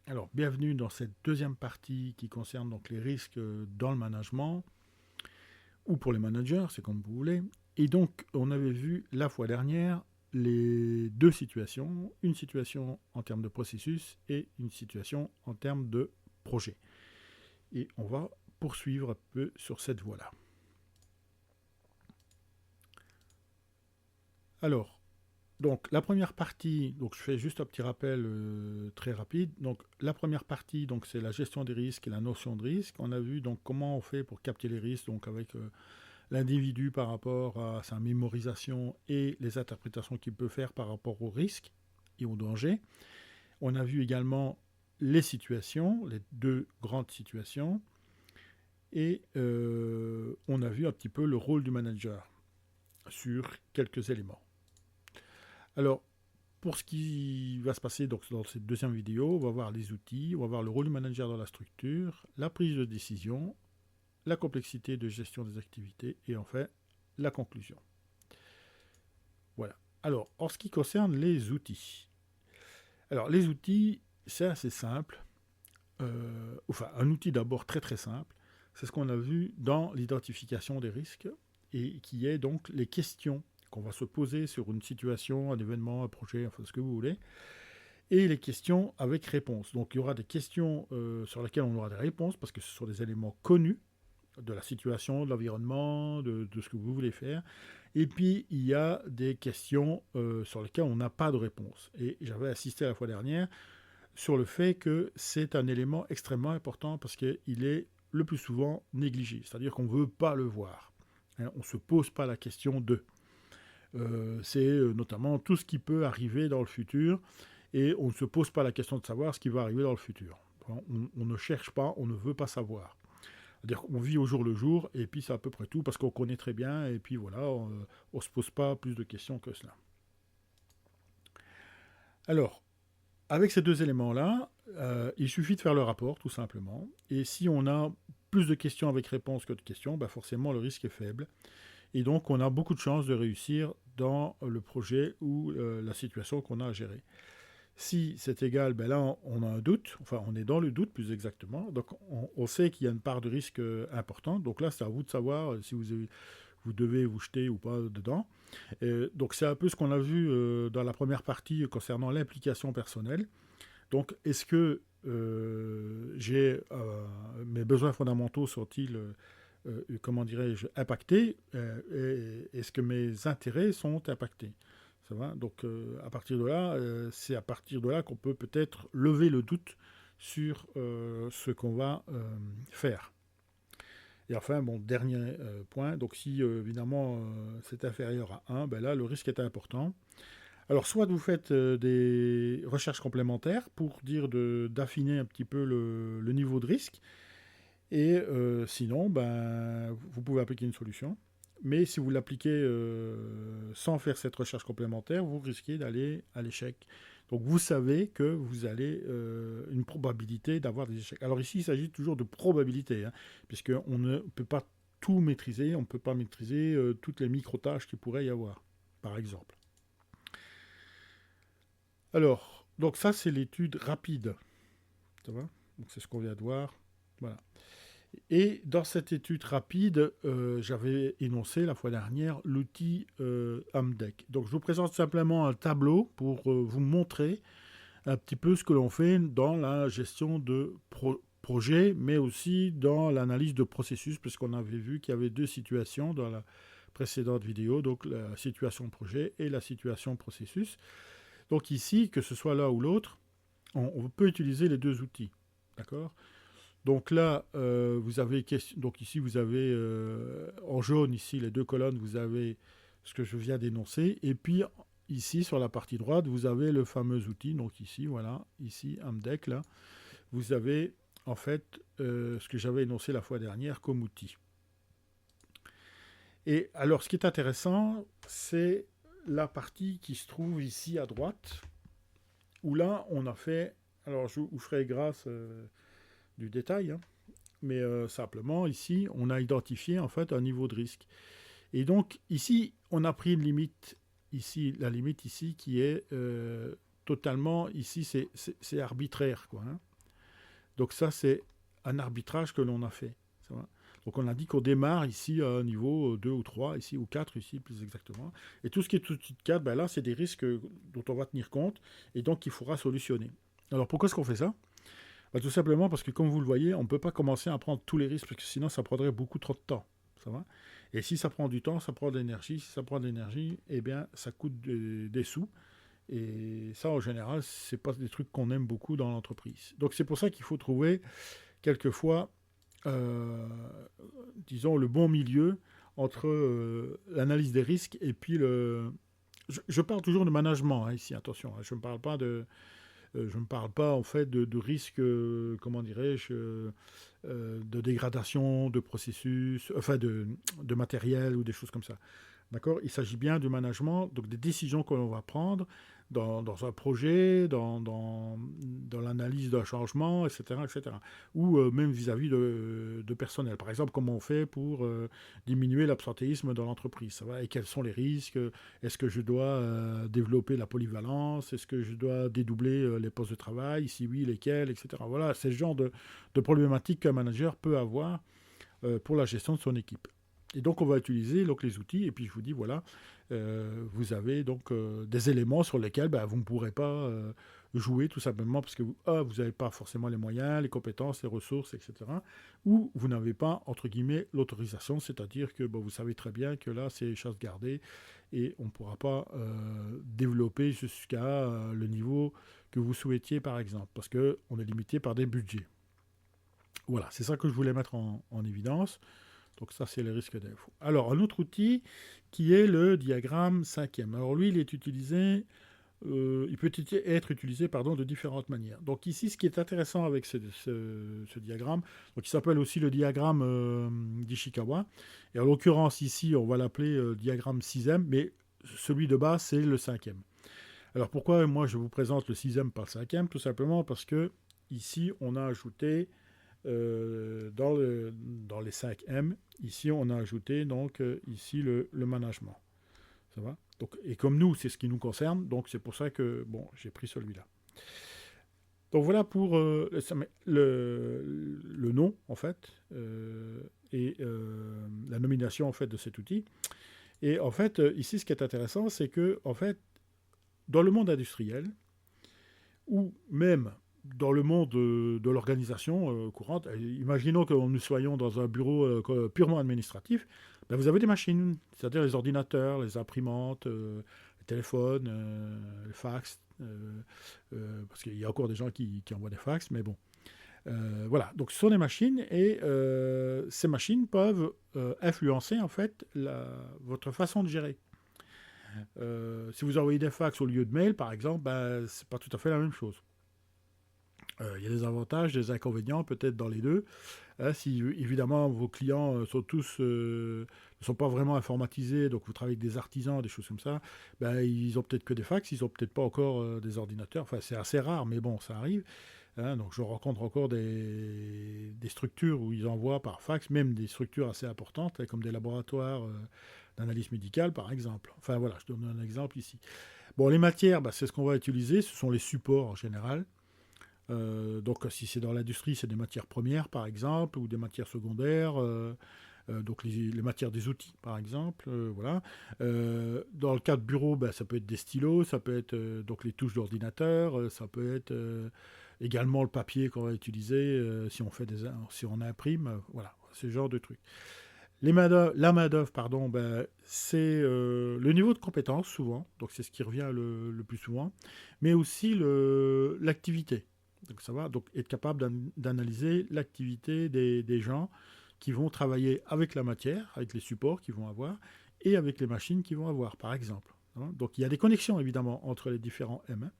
Alors, bienvenue dans cette deuxième partie qui concerne donc les risques dans le management ou pour les managers, c'est comme vous voulez. Et donc, on avait vu la fois dernière les deux situations, une situation en termes de processus et une situation en termes de projet. Et on va poursuivre un peu sur cette voie-là. Alors, donc la première partie, donc je fais juste un petit rappel très rapide. Donc la première partie, donc c'est la gestion des risques et la notion de risque. On a vu donc comment on fait pour capter les risques, donc avec l'individu par rapport à sa mémorisation et les interprétations qu'il peut faire par rapport aux risques et aux dangers. On a vu également les situations, les deux grandes situations, et on a vu un petit peu le rôle du manager sur quelques éléments. Alors, pour ce qui va se passer donc, dans cette deuxième vidéo, on va voir les outils, on va voir le rôle du manager dans la structure, la prise de décision, la complexité de gestion des activités et enfin la conclusion. Voilà. Alors, en ce qui concerne les outils. Alors, les outils, c'est assez simple. Enfin, un outil d'abord très très simple. C'est ce qu'on a vu dans l'identification des risques et qui est donc les questions qu'on va se poser sur une situation, un événement, un projet, enfin ce que vous voulez, et les questions avec réponse. Donc il y aura des questions sur lesquelles on aura des réponses parce que ce sont des éléments connus de la situation, de l'environnement, de ce que vous voulez faire. Et puis, il y a des questions sur lesquelles on n'a pas de réponse. Et j'avais assisté la fois dernière sur le fait que c'est un élément extrêmement important parce qu'il est le plus souvent négligé. C'est-à-dire qu'on ne veut pas le voir. Hein, on ne se pose pas la question de. C'est notamment tout ce qui peut arriver dans le futur et on ne se pose pas la question de savoir ce qui va arriver dans le futur. On ne cherche pas, on ne veut pas savoir. C'est-à-dire qu'on vit au jour le jour, et puis c'est à peu près tout, parce qu'on connaît très bien, et puis voilà, on ne se pose pas plus de questions que cela. Alors, avec ces deux éléments-là, il suffit de faire le rapport, tout simplement, et si on a plus de questions avec réponse que de questions, bah forcément le risque est faible, et donc on a beaucoup de chances de réussir dans le projet ou la situation qu'on a à gérer. Si c'est égal, ben là, on a un doute, enfin, on est dans le doute plus exactement, donc on sait qu'il y a une part de risque importante, donc là, c'est à vous de savoir si vous devez vous jeter ou pas dedans. Donc c'est un peu ce qu'on a vu dans la première partie concernant l'implication personnelle. Donc est-ce que mes besoins fondamentaux sont-ils, comment dirais-je, impactés est-ce que mes intérêts sont impactés? Ça va. Donc à partir de là, c'est à partir de là qu'on peut peut-être lever le doute sur ce qu'on va faire. Et enfin, bon, dernier point, donc si évidemment c'est inférieur à 1, ben là le risque est important. Alors soit vous faites des recherches complémentaires pour dire d'affiner un petit peu le niveau de risque, et sinon, ben, vous pouvez appliquer une solution. Mais si vous l'appliquez sans faire cette recherche complémentaire, vous risquez d'aller à l'échec. Donc vous savez que vous allez une probabilité d'avoir des échecs. Alors ici, il s'agit toujours de probabilité, hein, puisqu'on ne peut pas tout maîtriser, on ne peut pas maîtriser toutes les micro-tâches qu'il pourrait y avoir, par exemple. Alors, donc ça, c'est l'étude rapide. Ça va. Donc c'est ce qu'on vient de voir. Voilà. Et dans cette étude rapide, j'avais énoncé la fois dernière l'outil Amdeck. Donc je vous présente simplement un tableau pour vous montrer un petit peu ce que l'on fait dans la gestion de projets, mais aussi dans l'analyse de processus, puisqu'on avait vu qu'il y avait deux situations dans la précédente vidéo, donc la situation projet et la situation processus. Donc ici, que ce soit l'un ou l'autre, on peut utiliser les deux outils. D'accord? Donc là, vous avez donc ici vous avez en jaune ici les deux colonnes, vous avez ce que je viens d'énoncer, et puis ici sur la partie droite vous avez le fameux outil. Donc ici voilà, ici Amdeck là, vous avez en fait ce que j'avais énoncé la fois dernière comme outil. Et alors ce qui est intéressant, c'est la partie qui se trouve ici à droite, où là on a fait, alors je vous ferai grâce du détail, hein, mais simplement ici on a identifié en fait un niveau de risque. Et donc ici on a pris une limite, ici la limite ici qui est totalement, ici c'est arbitraire quoi, hein. Donc ça, c'est un arbitrage que l'on a fait. Ça va. Donc on a dit qu'on démarre ici à un niveau 2 ou 3, ici, ou 4 ici plus exactement. Et tout ce qui est tout de suite 4, ben là, c'est des risques dont on va tenir compte et donc qu'il faudra solutionner. Alors pourquoi est-ce qu'on fait ça? Ben, tout simplement parce que comme vous le voyez, on ne peut pas commencer à prendre tous les risques parce que sinon ça prendrait beaucoup trop de temps. Ça va. Et si ça prend du temps, ça prend de l'énergie. Si ça prend de l'énergie, eh bien ça coûte des sous. Et ça, en général, c'est pas des trucs qu'on aime beaucoup dans l'entreprise. Donc c'est pour ça qu'il faut trouver quelquefois, euh, disons, le bon milieu entre l'analyse des risques et puis le... Je parle toujours de management hein, ici, attention. Hein, je ne parle pas en fait de risques, comment dirais-je, de dégradation de processus, enfin de matériel ou des choses comme ça. D'accord. Il s'agit bien du management, donc des décisions que l'on va prendre dans un projet, dans l'analyse d'un changement, etc., etc. Ou même vis-à-vis de personnel. Par exemple, comment on fait pour diminuer l'absentéisme dans l'entreprise, ça va, et quels sont les risques? Est-ce que je dois développer la polyvalence? Est-ce que je dois dédoubler les postes de travail? Si oui, lesquels, etc. Voilà, c'est le genre de problématiques qu'un manager peut avoir pour la gestion de son équipe. Et donc, on va utiliser donc, les outils. Et puis, je vous dis, voilà, vous avez donc des éléments sur lesquels ben, vous ne pourrez pas jouer tout simplement parce que vous n'avez pas forcément les moyens, les compétences, les ressources, etc. Ou vous n'avez pas, entre guillemets, l'autorisation, c'est-à-dire que vous savez très bien que là, c'est chasse gardée et on ne pourra pas développer jusqu'à le niveau que vous souhaitiez, par exemple, parce qu'on est limité par des budgets. Voilà, c'est ça que je voulais mettre en évidence. Donc ça, c'est les risques d'info. Alors, un autre outil qui est le diagramme 5e. Alors lui, il est utilisé, il peut être utilisé de différentes manières. Donc ici, ce qui est intéressant avec ce diagramme, donc il s'appelle aussi le diagramme d'Ishikawa. Et en l'occurrence, ici, on va l'appeler diagramme 6e, mais celui de base, c'est le 5e. Alors pourquoi moi je vous présente le 6e par le 5e? Tout simplement parce que ici, on a ajouté dans les 5 M, ici on a ajouté donc ici le management. Ça va donc, et comme nous, c'est ce qui nous concerne, donc c'est pour ça que bon, j'ai pris celui-là. Donc voilà pour le nom en fait et la nomination en fait de cet outil. Et en fait, ici, ce qui est intéressant, c'est que en fait, dans le monde industriel, ou même dans le monde de l'organisation courante, imaginons que nous soyons dans un bureau purement administratif, ben vous avez des machines, c'est-à-dire les ordinateurs, les imprimantes, les téléphones, les fax, parce qu'il y a encore des gens qui envoient des fax, mais bon. Voilà, donc ce sont des machines et ces machines peuvent influencer en fait votre façon de gérer. Si vous envoyez des fax au lieu de mail, par exemple, ben, c'est pas tout à fait la même chose. Il y a des avantages, des inconvénients peut-être dans les deux. Si évidemment vos clients ne sont pas vraiment informatisés, donc vous travaillez avec des artisans, des choses comme ça, ben, ils ont peut-être que des fax, ils ont peut-être pas encore des ordinateurs. Enfin, c'est assez rare, mais bon, ça arrive. Hein, donc je rencontre encore des structures où ils envoient par fax, même des structures assez importantes, comme des laboratoires d'analyse médicale, par exemple. Enfin voilà, je donne un exemple ici. Bon, les matières, ben, c'est ce qu'on va utiliser, ce sont les supports en général. Donc si c'est dans l'industrie, c'est des matières premières par exemple, ou des matières secondaires, donc les matières des outils par exemple. Voilà. Dans le cas de bureau, ben, ça peut être des stylos, ça peut être donc les touches d'ordinateur, ça peut être également le papier qu'on va utiliser si on imprime, voilà, ce genre de trucs. La main-d'œuvre, pardon, ben, c'est le niveau de compétence souvent, donc c'est ce qui revient le plus souvent, mais aussi l'activité. Donc ça va, donc être capable d'analyser l'activité des gens qui vont travailler avec la matière, avec les supports qu'ils vont avoir, et avec les machines qu'ils vont avoir, par exemple. Donc il y a des connexions évidemment entre les différents M. Hein.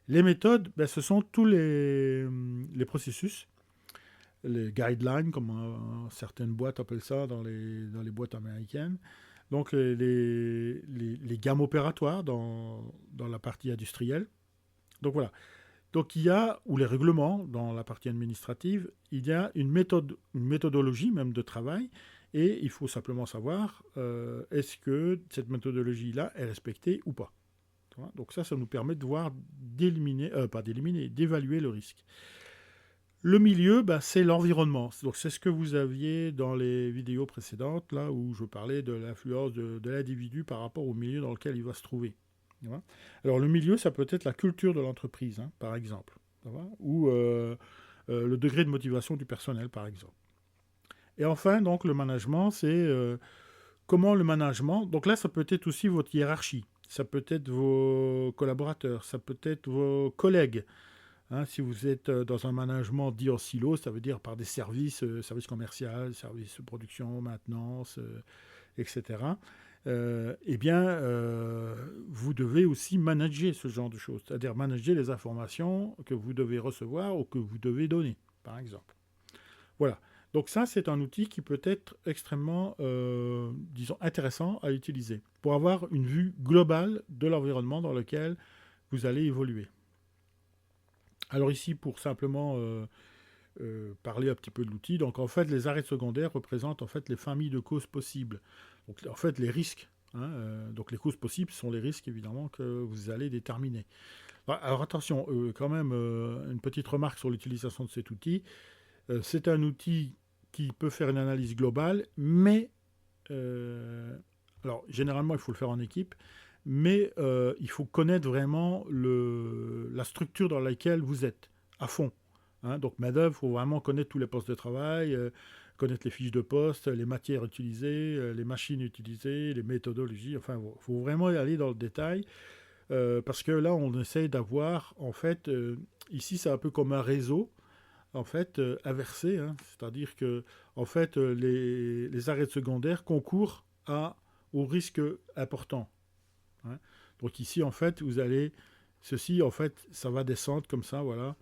Les méthodes, ben, ce sont tous les processus, les guidelines, comme certaines boîtes appellent ça dans les boîtes américaines. Donc les gammes opératoires dans la partie industrielle. Donc voilà. Donc il y a, ou les règlements dans la partie administrative, il y a une méthodologie même de travail, et il faut simplement savoir est-ce que cette méthodologie-là est respectée ou pas. Donc ça nous permet de voir d'évaluer le risque. Le milieu, bah, c'est l'environnement. Donc, c'est ce que vous aviez dans les vidéos précédentes, là où je parlais de l'influence de l'individu par rapport au milieu dans lequel il va se trouver. Voilà. Alors, le milieu, ça peut être la culture de l'entreprise, hein, par exemple. Ou le degré de motivation du personnel, par exemple. Et enfin, donc, le management, c'est comment le management. Donc là, ça peut être aussi votre hiérarchie. Ça peut être vos collaborateurs, ça peut être vos collègues. Hein, si vous êtes dans un management dit en silo, ça veut dire par des services, services commerciaux, services de production, maintenance, etc. Eh bien, vous devez aussi manager ce genre de choses, c'est-à-dire manager les informations que vous devez recevoir ou que vous devez donner, par exemple. Voilà. Donc ça, c'est un outil qui peut être extrêmement, disons, intéressant à utiliser pour avoir une vue globale de l'environnement dans lequel vous allez évoluer. Alors ici, pour simplement parler un petit peu de l'outil, donc en fait, les arrêts secondaires représentent en fait les familles de causes possibles. Donc en fait, les risques. Hein, donc les causes possibles sont les risques évidemment que vous allez déterminer. Alors attention, quand même, une petite remarque sur l'utilisation de cet outil. C'est un outil qui peut faire une analyse globale, mais alors généralement il faut le faire en équipe, mais il faut connaître vraiment la structure dans laquelle vous êtes à fond. Hein. Donc main-d'œuvre, il faut vraiment connaître tous les postes de travail, connaître les fiches de poste, les matières utilisées, les machines utilisées, les méthodologies. Enfin, il faut vraiment y aller dans le détail parce que là, on essaye d'avoir, en fait, ici c'est un peu comme un réseau en fait inversé, hein. C'est-à-dire que en fait les arrêts secondaires concourent au risque important. Hein. Donc ici en fait vous allez ceci en fait ça va descendre comme ça, voilà.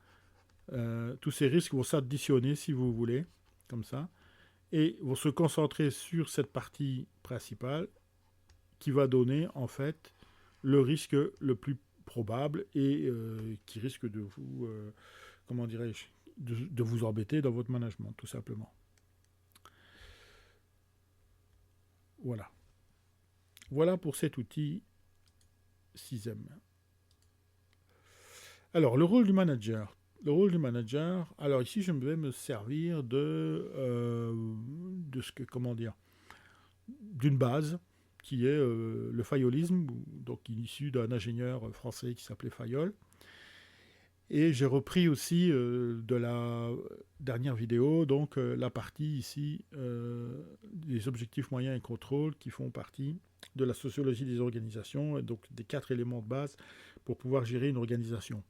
Tous ces risques vont s'additionner si vous voulez comme ça et vont se concentrer sur cette partie principale qui va donner en fait le risque le plus probable et qui risque de vous comment dirais-je de vous embêter dans votre management, tout simplement. Voilà. Voilà pour cet outil 6e. Alors, le rôle du manager. Le rôle du manager, alors ici, je vais me servir de ce que, comment dire, d'une base qui est le fayolisme, donc issu d'un ingénieur français qui s'appelait Fayol. Et j'ai repris aussi de la dernière vidéo, donc la partie ici des objectifs moyens et contrôles qui font partie de la sociologie des organisations, et donc des 4 éléments de base pour pouvoir gérer une organisation.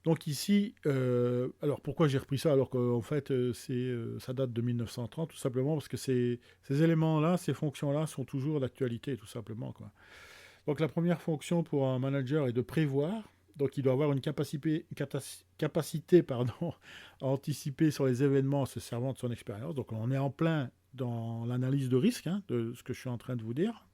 Donc ici, alors pourquoi j'ai repris ça alors qu'en fait ça date de 1930, tout simplement parce que ces éléments-là, ces fonctions-là sont toujours d'actualité, tout simplement, quoi. Donc la première fonction pour un manager est de prévoir. Donc il doit avoir une capacité pardon, à anticiper sur les événements en se servant de son expérience. Donc on est en plein dans l'analyse de risque, hein, de ce que je suis en train de vous dire.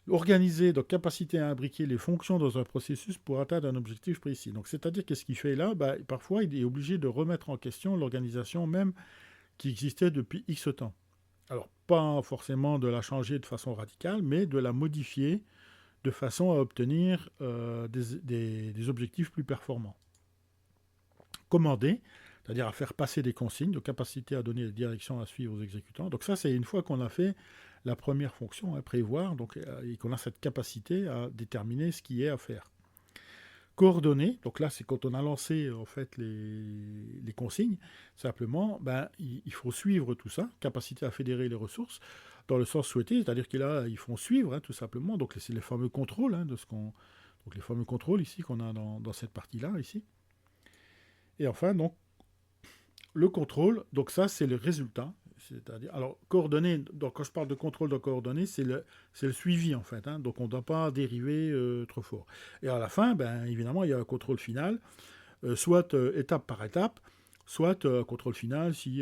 Organiser, donc capacité à imbriquer les fonctions dans un processus pour atteindre un objectif précis. Donc c'est-à-dire qu'est-ce qu'il fait là, parfois il est obligé de remettre en question l'organisation même qui existait depuis X temps. Alors pas forcément de la changer de façon radicale, mais de la modifier de façon à obtenir des objectifs plus performants. Commander, c'est-à-dire à faire passer des consignes, de capacité à donner des directions à suivre aux exécutants. Donc ça, c'est une fois qu'on a fait la première fonction, hein, prévoir, donc, et qu'on a cette capacité à déterminer ce qui est à faire. Coordonner, donc là, c'est quand on a lancé en fait les consignes, simplement, il faut suivre tout ça, capacité à fédérer les ressources dans le sens souhaité, c'est-à-dire qu'ils font suivre, hein, tout simplement. Donc c'est les fameux contrôles, hein, donc les fameux contrôles ici qu'on a dans cette partie-là ici. Et enfin, donc le contrôle, donc ça c'est le résultat. C'est-à-dire, alors coordonner, donc quand je parle de contrôle de coordonnées, c'est le suivi en fait. Hein, donc on ne doit pas dériver trop fort. Et à la fin, évidemment, il y a un contrôle final, soit étape par étape, soit un contrôle final si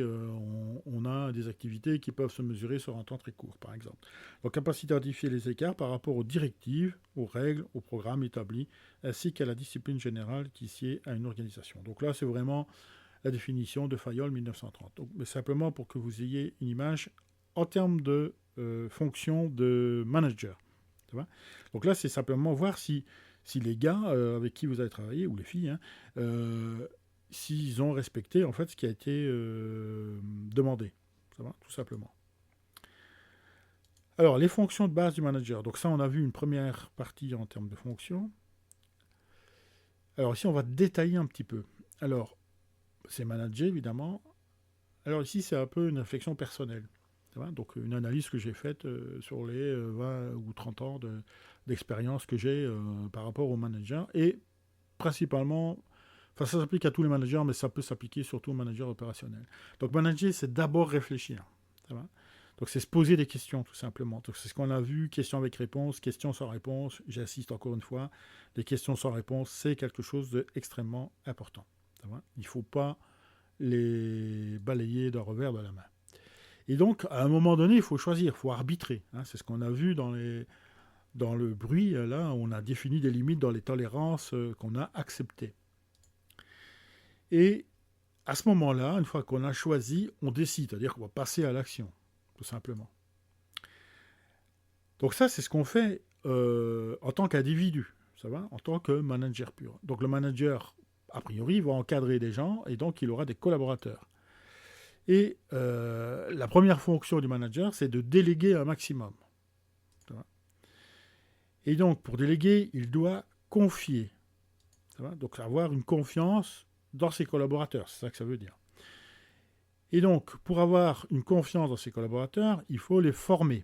on a des activités qui peuvent se mesurer sur un temps très court, par exemple. Donc capacité à identifier les écarts par rapport aux directives, aux règles, aux programmes établis, ainsi qu'à la discipline générale qui sied à une organisation. Donc là, c'est vraiment la définition de Fayol 1930. Donc, mais simplement pour que vous ayez une image en termes de fonction de manager. Donc là, c'est simplement voir si les gars avec qui vous allez travailler, ou les filles, hein, s'ils ont respecté en fait ce qui a été demandé. Ça va, tout simplement. Alors, les fonctions de base du manager. Donc ça, on a vu une première partie en termes de fonctions. Alors ici, on va détailler un petit peu. Alors, c'est manager, évidemment. Alors ici, c'est un peu une réflexion personnelle. Ça va, donc une analyse que j'ai faite sur les 20 ou 30 ans d'expérience que j'ai par rapport au manager. Et principalement, enfin ça s'applique à tous les managers, mais ça peut s'appliquer surtout aux managers opérationnels. Donc manager, c'est d'abord réfléchir. Ça va, donc c'est se poser des questions tout simplement. Donc c'est ce qu'on a vu, questions avec réponse, questions sans réponse. J'insiste encore une fois, les questions sans réponse, c'est quelque chose d'extrêmement important. Ça va, il ne faut pas les balayer d'un revers de la main. Et donc, à un moment donné, il faut choisir, il faut arbitrer. Hein, c'est ce qu'on a vu dans le bruit, là, on a défini des limites dans les tolérances qu'on a acceptées. Et à ce moment-là, une fois qu'on a choisi, on décide, c'est-à-dire qu'on va passer à l'action, tout simplement. Donc ça, c'est ce qu'on fait en tant qu'individu, ça va, en tant que manager pur. Donc le manager, a priori, va encadrer des gens et donc il aura des collaborateurs. Et la première fonction du manager, c'est de déléguer un maximum. Et donc, pour déléguer, il doit confier. Donc, avoir une confiance dans ses collaborateurs, c'est ça que ça veut dire. Et donc, pour avoir une confiance dans ses collaborateurs, il faut les former.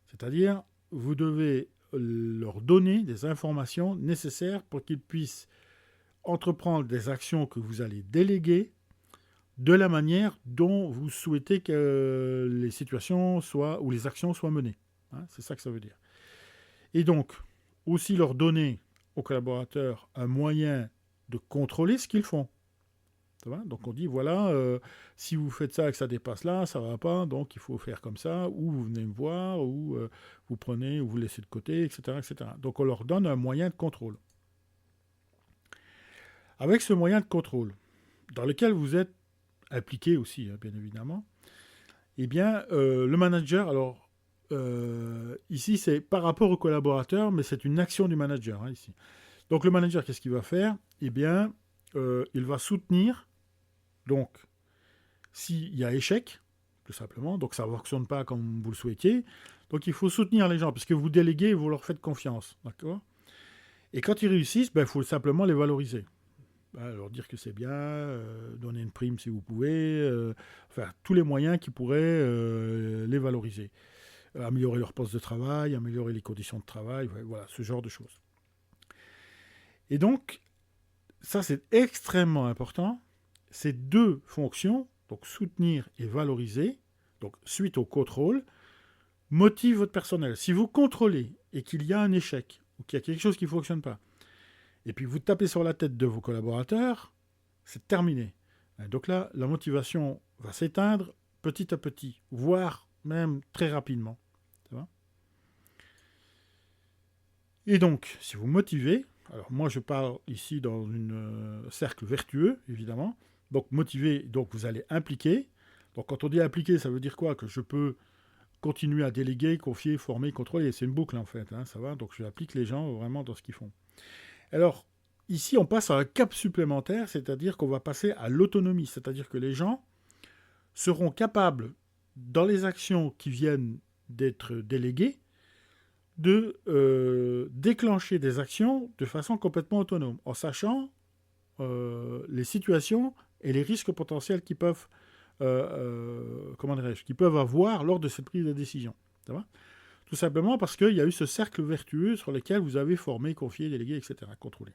C'est-à-dire, vous devez leur donner des informations nécessaires pour qu'ils puissent entreprendre des actions que vous allez déléguer de la manière dont vous souhaitez que les situations soient, ou les actions soient menées. Hein, c'est ça que ça veut dire. Et donc, aussi leur donner aux collaborateurs un moyen de contrôler ce qu'ils font. Ça va, donc on dit, voilà, si vous faites ça et que ça dépasse là, ça ne va pas, donc il faut faire comme ça, ou vous venez me voir, ou vous prenez, ou vous laissez de côté, etc., etc. Donc on leur donne un moyen de contrôle. Avec ce moyen de contrôle, dans lequel vous êtes impliqué aussi, hein, bien évidemment, eh bien, le manager, alors, ici, c'est par rapport au collaborateur, mais c'est une action du manager, hein, ici. Donc, le manager, qu'est-ce qu'il va faire? Eh bien, il va soutenir, donc, s'il y a échec, tout simplement, donc ça ne fonctionne pas comme vous le souhaitiez, donc il faut soutenir les gens, puisque vous déléguez, vous leur faites confiance, d'accord? Et quand ils réussissent, ben, il faut simplement les valoriser. Leur dire que c'est bien, donner une prime si vous pouvez, enfin tous les moyens qui pourraient les valoriser. Améliorer leur poste de travail, améliorer les conditions de travail, voilà, ce genre de choses. Et donc, ça c'est extrêmement important. Ces deux fonctions, donc soutenir et valoriser, donc suite au contrôle, motivent votre personnel. Si vous contrôlez et qu'il y a un échec, ou qu'il y a quelque chose qui ne fonctionne pas, et puis vous tapez sur la tête de vos collaborateurs, c'est terminé. Donc là, la motivation va s'éteindre petit à petit, voire même très rapidement. Ça va? Et donc, si vous motivez, alors moi je parle ici dans un cercle vertueux, évidemment. Donc motiver, donc vous allez impliquer. Donc quand on dit impliquer, ça veut dire quoi? Que je peux continuer à déléguer, confier, former, contrôler. C'est une boucle en fait, hein, ça va? Donc je applique les gens vraiment dans ce qu'ils font. Alors, ici, on passe à un cap supplémentaire, c'est-à-dire qu'on va passer à l'autonomie, c'est-à-dire que les gens seront capables, dans les actions qui viennent d'être déléguées, de déclencher des actions de façon complètement autonome, en sachant les situations et les risques potentiels qu'ils peuvent, qu'ils peuvent avoir lors de cette prise de décision. Ça va? Tout simplement parce qu'il y a eu ce cercle vertueux sur lequel vous avez formé, confié, délégué, etc., contrôlé.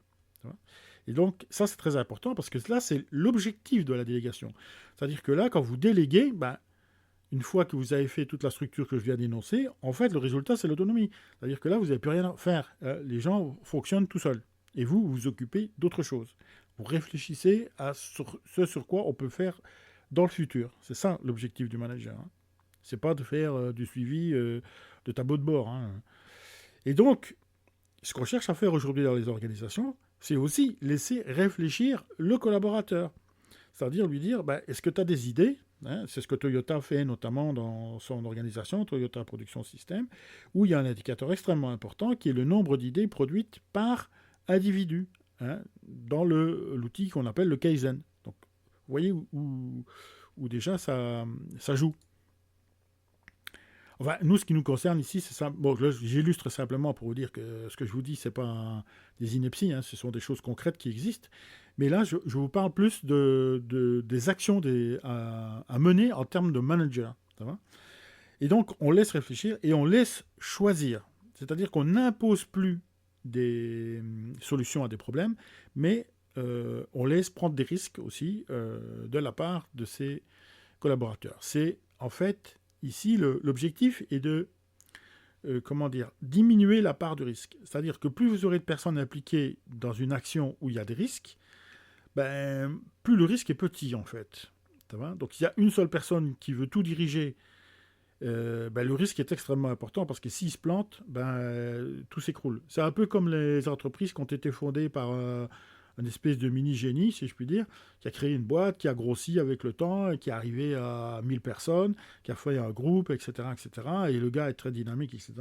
Et donc, ça, c'est très important parce que là, c'est l'objectif de la délégation. C'est-à-dire que là, quand vous déléguez, une fois que vous avez fait toute la structure que je viens d'énoncer, en fait, le résultat, c'est l'autonomie. C'est-à-dire que là, vous n'avez plus rien à faire. Les gens fonctionnent tout seuls. Et vous, vous vous occupez d'autre chose. Vous réfléchissez à ce sur quoi on peut faire dans le futur. C'est ça, l'objectif du manager. Hein. C'est pas de faire du suivi de tableau de bord. Hein. Et donc, ce qu'on cherche à faire aujourd'hui dans les organisations, c'est aussi laisser réfléchir le collaborateur. C'est-à-dire lui dire, est-ce que tu as des idées? Hein, c'est ce que Toyota fait notamment dans son organisation, Toyota Production System, où il y a un indicateur extrêmement important qui est le nombre d'idées produites par individu. hein, dans l'outil qu'on appelle le Kaizen. Donc, vous voyez où déjà ça joue. Enfin, nous, ce qui nous concerne ici, c'est ça. Bon, j'illustre simplement pour vous dire que ce que je vous dis, c'est pas des inepties, hein, ce sont des choses concrètes qui existent. Mais là, je vous parle plus des actions à mener en termes de manager. Ça va. Et donc, on laisse réfléchir et on laisse choisir. C'est-à-dire qu'on n'impose plus des solutions à des problèmes, mais on laisse prendre des risques aussi de la part de ses collaborateurs. C'est en fait ici l'objectif est de diminuer la part de risque. C'est-à-dire que plus vous aurez de personnes impliquées dans une action où il y a des risques, ben, plus le risque est petit en fait. Ça va. Donc il y a une seule personne qui veut tout diriger, ben, le risque est extrêmement important parce que s'il se plante, ben, tout s'écroule. C'est un peu comme les entreprises qui ont été fondées par une espèce de mini-génie, si je puis dire, qui a créé une boîte, qui a grossi avec le temps, et qui est arrivé à 1000 personnes, qui a fait un groupe, etc., etc. Et le gars est très dynamique, etc.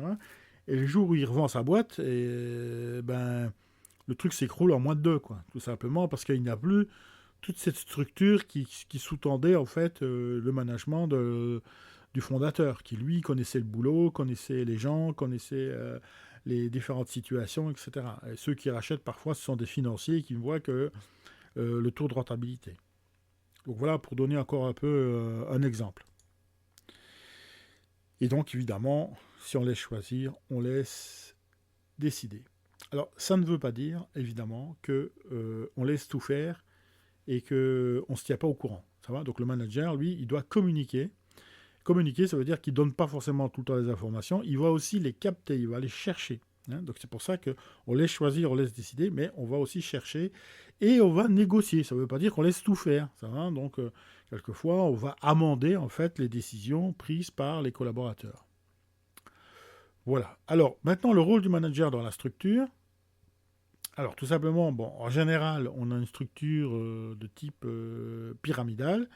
Et le jour où il revend sa boîte, ben, le truc s'écroule en moins de deux, quoi. Tout simplement parce qu'il n'y a plus toute cette structure qui sous-tendait en fait le management du fondateur, qui lui connaissait le boulot, connaissait les gens, connaissait les différentes situations, etc. Et ceux qui rachètent parfois, ce sont des financiers qui ne voient que le taux de rentabilité. Donc voilà, pour donner encore un peu un exemple. Et donc évidemment, si on laisse choisir, on laisse décider. Alors ça ne veut pas dire, évidemment, qu'on laisse tout faire et qu'on ne se tient pas au courant. Ça va. Donc le manager, lui, il doit communiquer. Communiquer, ça veut dire qu'il ne donne pas forcément tout le temps les informations, il va aussi les capter, il va les chercher. Hein. Donc c'est pour ça qu'on laisse choisir, on laisse décider, mais on va aussi chercher et on va négocier. Ça ne veut pas dire qu'on laisse tout faire. Ça va. Donc quelquefois, on va amender en fait les décisions prises par les collaborateurs. Voilà. Alors maintenant, le rôle du manager dans la structure. Alors tout simplement, bon, en général, on a une structure de type pyramidal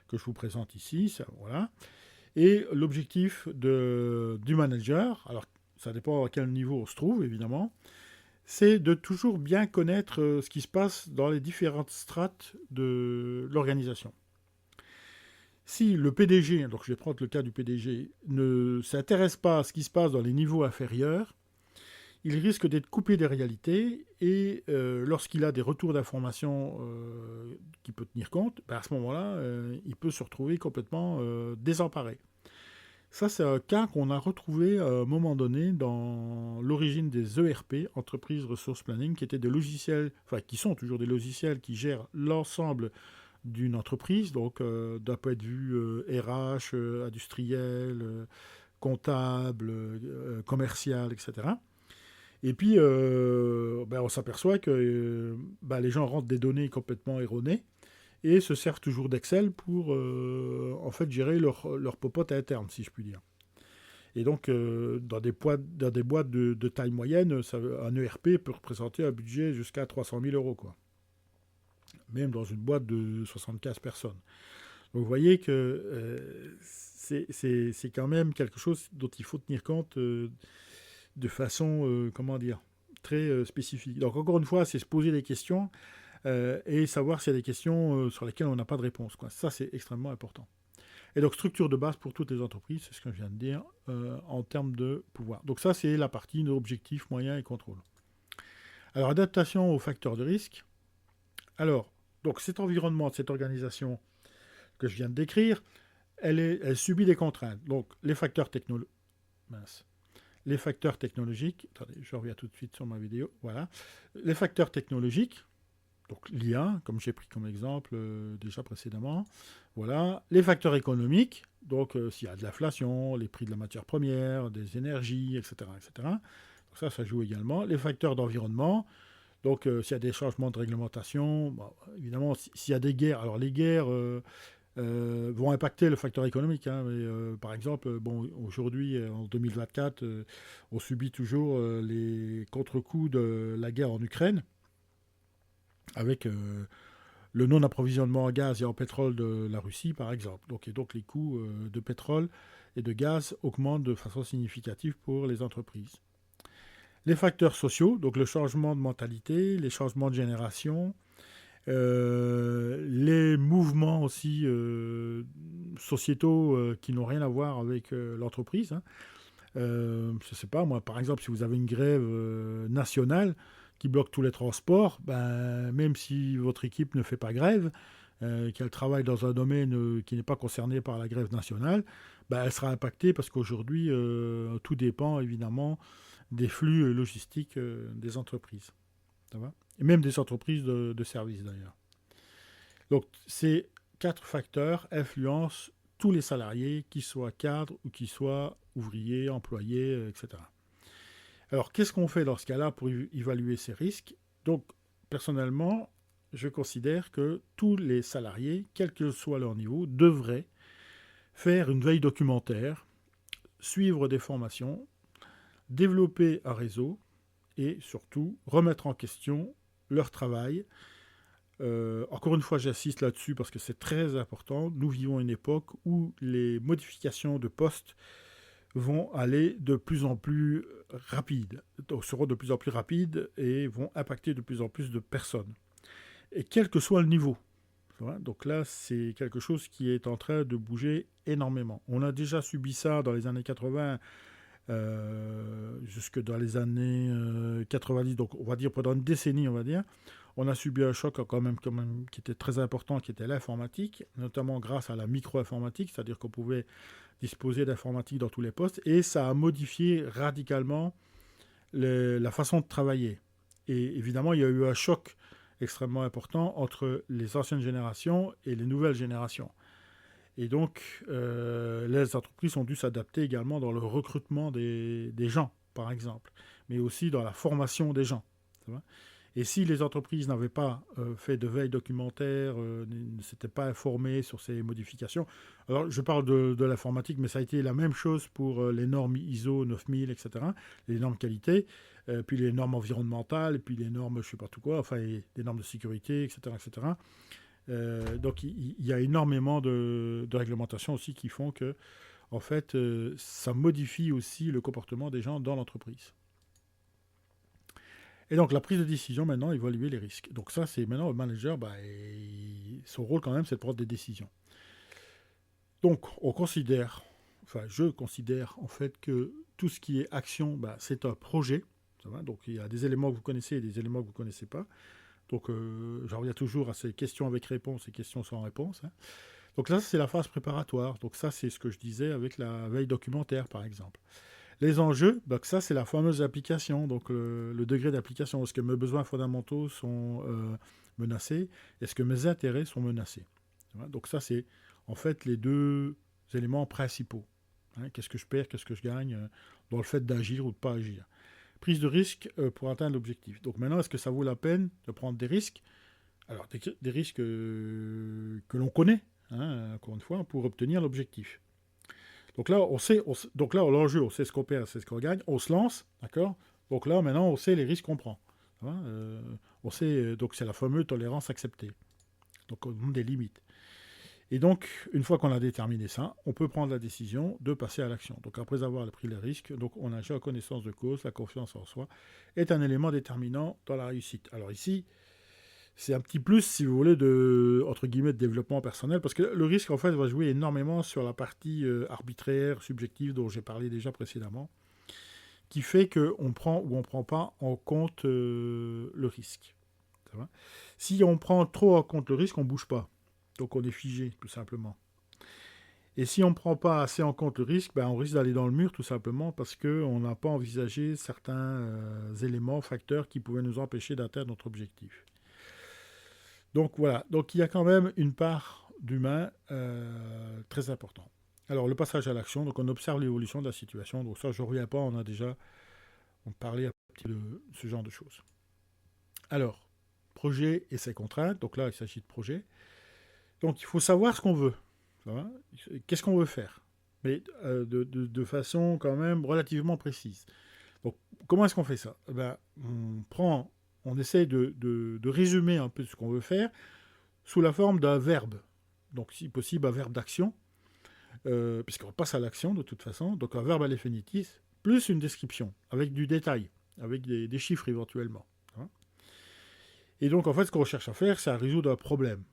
que je vous présente ici. Ça, voilà. Et l'objectif du manager, alors ça dépend à quel niveau on se trouve évidemment, c'est de toujours bien connaître ce qui se passe dans les différentes strates de l'organisation. Si le PDG, donc je vais prendre le cas du PDG, ne s'intéresse pas à ce qui se passe dans les niveaux inférieurs, il risque d'être coupé des réalités et lorsqu'il a des retours d'informations qu'il peut tenir compte, ben à ce moment-là, il peut se retrouver complètement désemparé. Ça, c'est un cas qu'on a retrouvé à un moment donné dans l'origine des ERP, Entreprise Resource Planning, qui étaient des logiciels, enfin qui sont toujours des logiciels qui gèrent l'ensemble d'une entreprise, donc d'un point de vue RH, industriel, comptable, commercial, etc. Et puis, ben, on s'aperçoit que ben, les gens rentrent des données complètement erronées et se servent toujours d'Excel pour en fait gérer leur popote interne, si je puis dire. Et donc, dans des boîtes de taille moyenne, un ERP peut représenter un budget jusqu'à 300 000 euros, quoi. Même dans une boîte de 75 personnes. Donc, vous voyez que c'est quand même quelque chose dont il faut tenir compte de façon, très spécifique. Donc, encore une fois, c'est se poser des questions et savoir s'il y a des questions sur lesquelles on n'a pas de réponse, quoi. Ça, c'est extrêmement important. Et donc, structure de base pour toutes les entreprises, c'est ce que je viens de dire, en termes de pouvoir. Donc ça, c'est la partie objectifs, moyens et contrôle. Alors, adaptation aux facteurs de risque. Alors, donc cet environnement, cette organisation que je viens de décrire, elle subit des contraintes. Donc, les facteurs technologiques, attendez, je reviens tout de suite sur ma vidéo, voilà. Les facteurs technologiques, donc l'IA, comme j'ai pris comme exemple déjà précédemment. Voilà. Les facteurs économiques, donc s'il y a de l'inflation, les prix de la matière première, des énergies, etc. etc. Donc ça joue également. Les facteurs d'environnement, donc s'il y a des changements de réglementation, bon, évidemment, s'il y a des guerres, alors les guerres vont impacter le facteur économique. Hein, mais, par exemple, bon, aujourd'hui, en 2024, on subit toujours les contre-coups de la guerre en Ukraine, avec le non-approvisionnement en gaz et en pétrole de la Russie, par exemple. Donc les coûts de pétrole et de gaz augmentent de façon significative pour les entreprises. Les facteurs sociaux, donc le changement de mentalité, les changements de génération, les mouvements aussi sociétaux qui n'ont rien à voir avec l'entreprise. Hein. Je ne sais pas, moi, par exemple, si vous avez une grève nationale qui bloque tous les transports, ben, même si votre équipe ne fait pas grève, qu'elle travaille dans un domaine qui n'est pas concerné par la grève nationale, ben, elle sera impactée parce qu'aujourd'hui, tout dépend évidemment des flux logistiques des entreprises. Ça va et même des entreprises de services d'ailleurs. Donc ces 4 facteurs influencent tous les salariés, qu'ils soient cadres ou qu'ils soient ouvriers, employés, etc. Alors qu'est-ce qu'on fait dans ce cas-là pour évaluer ces risques? Donc personnellement, je considère que tous les salariés, quel que soit leur niveau, devraient faire une veille documentaire, suivre des formations, développer un réseau et surtout remettre en question leur travail. Encore une fois, j'insiste là-dessus parce que c'est très important. Nous vivons une époque où les modifications de postes vont aller de plus en plus rapides, seront de plus en plus rapides et vont impacter de plus en plus de personnes. Et quel que soit le niveau. Donc là, c'est quelque chose qui est en train de bouger énormément. On a déjà subi ça dans les années 80 jusque dans les années 90, donc on va dire pendant une décennie, on va dire, on a subi un choc quand même qui était très important, qui était l'informatique, notamment grâce à la micro-informatique, c'est-à-dire qu'on pouvait disposer d'informatique dans tous les postes, et ça a modifié radicalement la façon de travailler. Et évidemment, il y a eu un choc extrêmement important entre les anciennes générations et les nouvelles générations. Et donc, les entreprises ont dû s'adapter également dans le recrutement des gens, par exemple, mais aussi dans la formation des gens. Et si les entreprises n'avaient pas fait de veille documentaire, ne s'étaient pas informées sur ces modifications, alors je parle de l'informatique, mais ça a été la même chose pour les normes ISO 9000, etc., les normes qualité, puis les normes environnementales, puis les normes, je ne sais pas tout quoi, enfin, les normes de sécurité, etc., etc. Donc il y a énormément de réglementations aussi qui font que, en fait, ça modifie aussi le comportement des gens dans l'entreprise. Et donc la prise de décision maintenant, évaluer les risques. Donc ça, c'est maintenant le manager, son rôle quand même, c'est de prendre des décisions. Donc on considère, enfin je considère en fait que tout ce qui est action, c'est un projet. Ça va. Donc il y a des éléments que vous connaissez et des éléments que vous ne connaissez pas. Donc, j'en reviens toujours à ces questions avec réponse et questions sans réponse. Hein. Donc là, c'est la phase préparatoire. Donc ça, c'est ce que je disais avec la veille documentaire, par exemple. Les enjeux, ça, c'est la fameuse application, donc le degré d'application. Est-ce que mes besoins fondamentaux sont menacés? Est-ce que mes intérêts sont menacés? Donc ça, c'est en fait les deux éléments principaux. Hein. Qu'est-ce que je perds, qu'est-ce que je gagne dans le fait d'agir ou de ne pas agir? Prise de risque pour atteindre l'objectif. Donc maintenant, est-ce que ça vaut la peine de prendre des risques? Alors, des risques que l'on connaît, hein, encore une fois, pour obtenir l'objectif. Donc là, donc là, l'enjeu, on sait ce qu'on perd, on sait ce qu'on gagne, on se lance, d'accord? Donc là, maintenant, on sait les risques qu'on prend. Hein, on sait, donc c'est la fameuse tolérance acceptée. Donc on donne des limites. Et donc, une fois qu'on a déterminé ça, on peut prendre la décision de passer à l'action. Donc, après avoir pris les risques, donc on agit en connaissance de cause, la confiance en soi est un élément déterminant dans la réussite. Alors ici, c'est un petit plus, si vous voulez, de, entre guillemets, de développement personnel, parce que le risque, en fait, va jouer énormément sur la partie arbitraire, subjective, dont j'ai parlé déjà précédemment, qui fait qu'on prend ou on ne prend pas en compte le risque. Ça va. Si on prend trop en compte le risque, on ne bouge pas. Donc on est figé, tout simplement. Et si on ne prend pas assez en compte le risque, on risque d'aller dans le mur, tout simplement, parce qu'on n'a pas envisagé certains éléments, facteurs qui pouvaient nous empêcher d'atteindre notre objectif. Donc voilà, donc il y a quand même une part d'humain très importante. Alors le passage à l'action, donc on observe l'évolution de la situation, donc ça je ne reviens pas, on parlait un petit peu de ce genre de choses. Alors, projet et ses contraintes, donc là il s'agit de projet. Donc il faut savoir ce qu'on veut. Qu'est-ce qu'on veut faire? Mais de façon quand même relativement précise. Donc comment est-ce qu'on fait ça? On essaie de résumer un peu ce qu'on veut faire sous la forme d'un verbe. Donc si possible un verbe d'action, puisqu'on passe à l'action de toute façon. Donc un verbe à l'infinitif, plus une description, avec du détail. avec des chiffres éventuellement. Hein. Et donc, en fait, ce qu'on cherche à faire, c'est à résoudre un problème,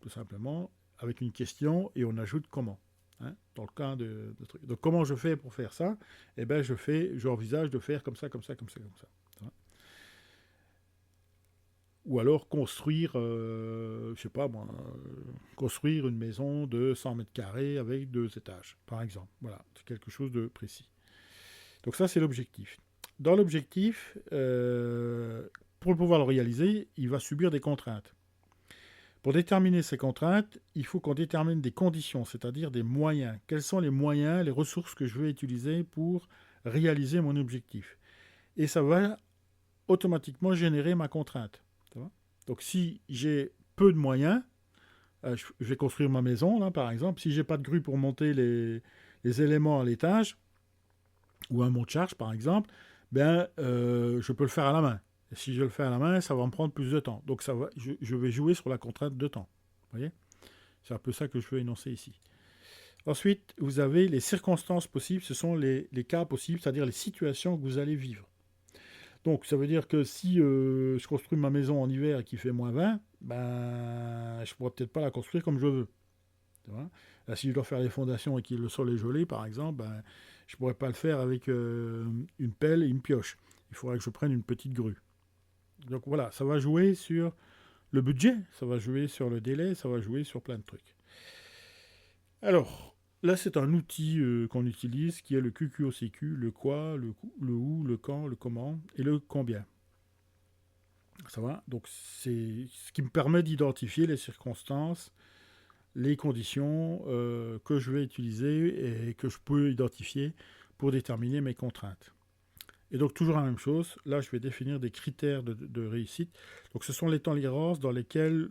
tout simplement, avec une question, et on ajoute comment. Hein, dans le cas de truc. Donc, comment je fais pour faire ça? Eh bien, j'envisage de faire comme ça, comme ça, comme ça, comme ça. Hein. Ou alors construire, je sais pas moi, construire une maison de 100 mètres carrés avec 2 étages, par exemple. Voilà, c'est quelque chose de précis. Donc ça, c'est l'objectif. Dans l'objectif, pour pouvoir le réaliser, il va subir des contraintes. Pour déterminer ces contraintes, il faut qu'on détermine des conditions, c'est-à-dire des moyens. Quels sont les moyens, les ressources que je vais utiliser pour réaliser mon objectif? Et ça va automatiquement générer ma contrainte. Donc si j'ai peu de moyens, je vais construire ma maison, là, par exemple. Si j'ai pas de grue pour monter les éléments à l'étage, ou un monte charge, par exemple, ben, je peux le faire à la main. Et si je le fais à la main, ça va me prendre plus de temps. Donc je vais jouer sur la contrainte de temps. Vous voyez? C'est un peu ça que je veux énoncer ici. Ensuite, vous avez les circonstances possibles, ce sont les cas possibles, c'est-à-dire les situations que vous allez vivre. Donc, ça veut dire que si je construis ma maison en hiver et qu'il fait -20, ben, je ne pourrais peut-être pas la construire comme je veux. Tu vois. Là, si je dois faire les fondations et que le sol est gelé, par exemple, ben, je ne pourrais pas le faire avec une pelle et une pioche. Il faudrait que je prenne une petite grue. Donc voilà, ça va jouer sur le budget, ça va jouer sur le délai, ça va jouer sur plein de trucs. Alors, là, c'est un outil qu'on utilise qui est le QQOCQ, le quoi, le où, le quand, le comment et le combien. Ça va? Donc, c'est ce qui me permet d'identifier les circonstances, les conditions que je vais utiliser et que je peux identifier pour déterminer mes contraintes. Et donc, toujours la même chose, là, je vais définir des critères de réussite. Donc, ce sont les tolérances dans lesquelles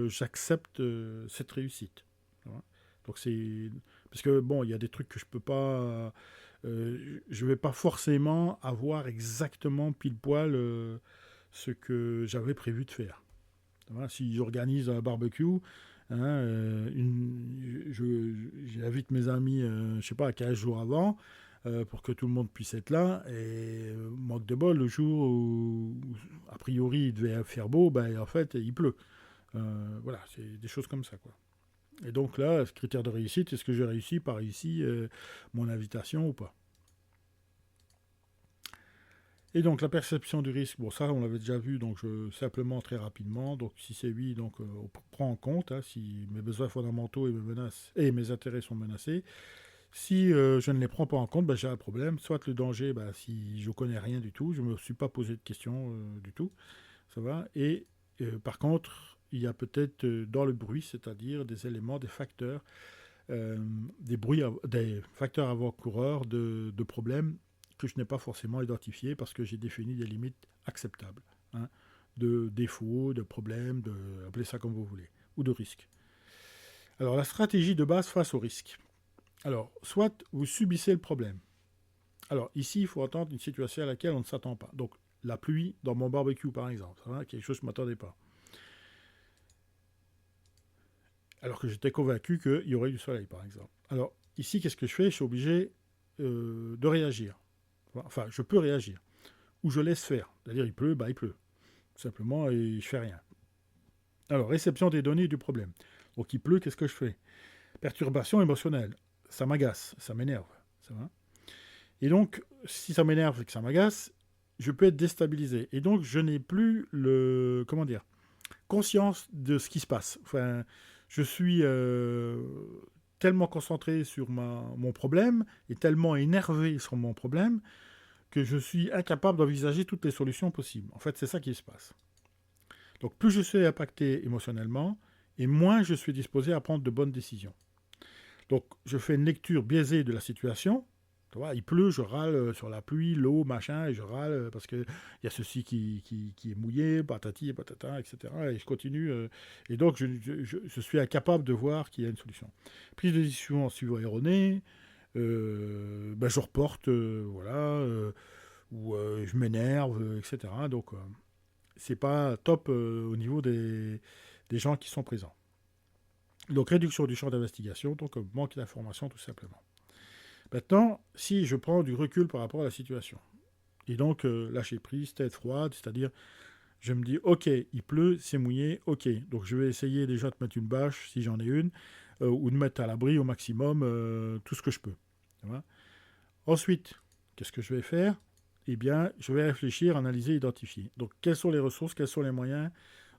j'accepte cette réussite. Voilà. Donc, c'est... Parce que, bon, il y a des trucs que je peux pas... je vais pas forcément avoir exactement pile poil ce que j'avais prévu de faire. Voilà. Si j'organise un barbecue, hein, j'invite mes amis, je sais pas, 15 jours avant, pour que tout le monde puisse être là. Et manque de bol, le jour où, a priori, il devait faire beau, ben, en fait, il pleut. Voilà, c'est des choses comme ça, quoi. Et donc là, ce critère de réussite, est-ce que j'ai réussi par ici mon invitation ou pas? Et donc la perception du risque, bon ça on l'avait déjà vu, donc simplement très rapidement, donc si c'est oui, donc on prend en compte hein, si mes besoins fondamentaux et mes intérêts sont menacés. Si je ne les prends pas en compte, ben, j'ai un problème. Soit le danger, ben, si je ne connais rien du tout, je ne me suis pas posé de questions du tout, ça va. Et par contre, il y a peut-être dans le bruit, c'est-à-dire des éléments, des facteurs, des facteurs avant-coureurs de problèmes que je n'ai pas forcément identifiés parce que j'ai défini des limites acceptables, hein, de défauts, de problèmes, appelez ça comme vous voulez, ou de risques. Alors la stratégie de base face au risque. Alors, soit vous subissez le problème. Alors, ici, il faut attendre une situation à laquelle on ne s'attend pas. Donc, la pluie dans mon barbecue, par exemple. Hein, quelque chose que je ne m'attendais pas. Alors que j'étais convaincu qu'il y aurait du soleil, par exemple. Alors, ici, qu'est-ce que je fais? Je suis obligé de réagir. Enfin, je peux réagir. Ou je laisse faire. C'est-à-dire, il pleut, bah il pleut. Tout simplement, et je fais rien. Alors, réception des données du problème. Donc, il pleut, qu'est-ce que je fais? Perturbation émotionnelle. Ça m'agace, ça m'énerve. Ça va. Et donc, si ça m'énerve et que ça m'agace, je peux être déstabilisé. Et donc, je n'ai plus conscience de ce qui se passe. Enfin, je suis tellement concentré sur mon problème et tellement énervé sur mon problème que je suis incapable d'envisager toutes les solutions possibles. En fait, c'est ça qui se passe. Donc, plus je suis impacté émotionnellement, et moins je suis disposé à prendre de bonnes décisions. Donc, je fais une lecture biaisée de la situation. Tu vois, il pleut, je râle sur la pluie, l'eau, machin, et je râle parce qu'il y a ceci qui est mouillé, patati, patata, etc. Et je continue. Et donc, je suis incapable de voir qu'il y a une solution. Prise de décision en suivant erronée, ben je reporte, voilà, ou je m'énerve, etc. Donc, c'est pas top au niveau des gens qui sont présents. Donc réduction du champ d'investigation, donc manque d'information tout simplement. Maintenant, si je prends du recul par rapport à la situation, Et donc, lâcher prise, tête froide, c'est-à-dire, je me dis, ok, il pleut, c'est mouillé, ok, donc je vais essayer déjà de mettre une bâche, si j'en ai une, ou de mettre à l'abri au maximum tout ce que je peux. Voilà. Ensuite, qu'est-ce que je vais faire? Eh bien, je vais réfléchir, analyser, identifier. Donc, quelles sont les ressources, quels sont les moyens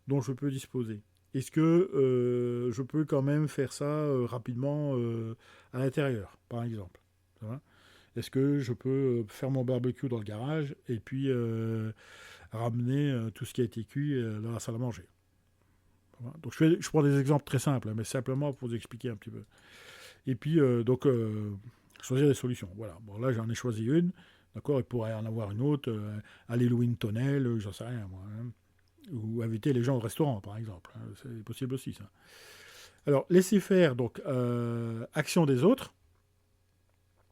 dont je peux disposer? Est-ce que je peux quand même faire ça rapidement à l'intérieur, par exemple? Ça va. Est-ce que je peux faire mon barbecue dans le garage et puis ramener tout ce qui a été cuit dans la salle à manger? Voilà. Donc je prends des exemples très simples, hein, mais simplement pour vous expliquer un petit peu. Et puis choisir des solutions. Voilà. Bon, là j'en ai choisi une. D'accord. Il pourrait y en avoir une autre. Aller louer une tonnelle, j'en sais rien moi. Hein. Ou inviter les gens au restaurant, par exemple. Hein. C'est possible aussi ça. Alors laisser faire. Donc action des autres.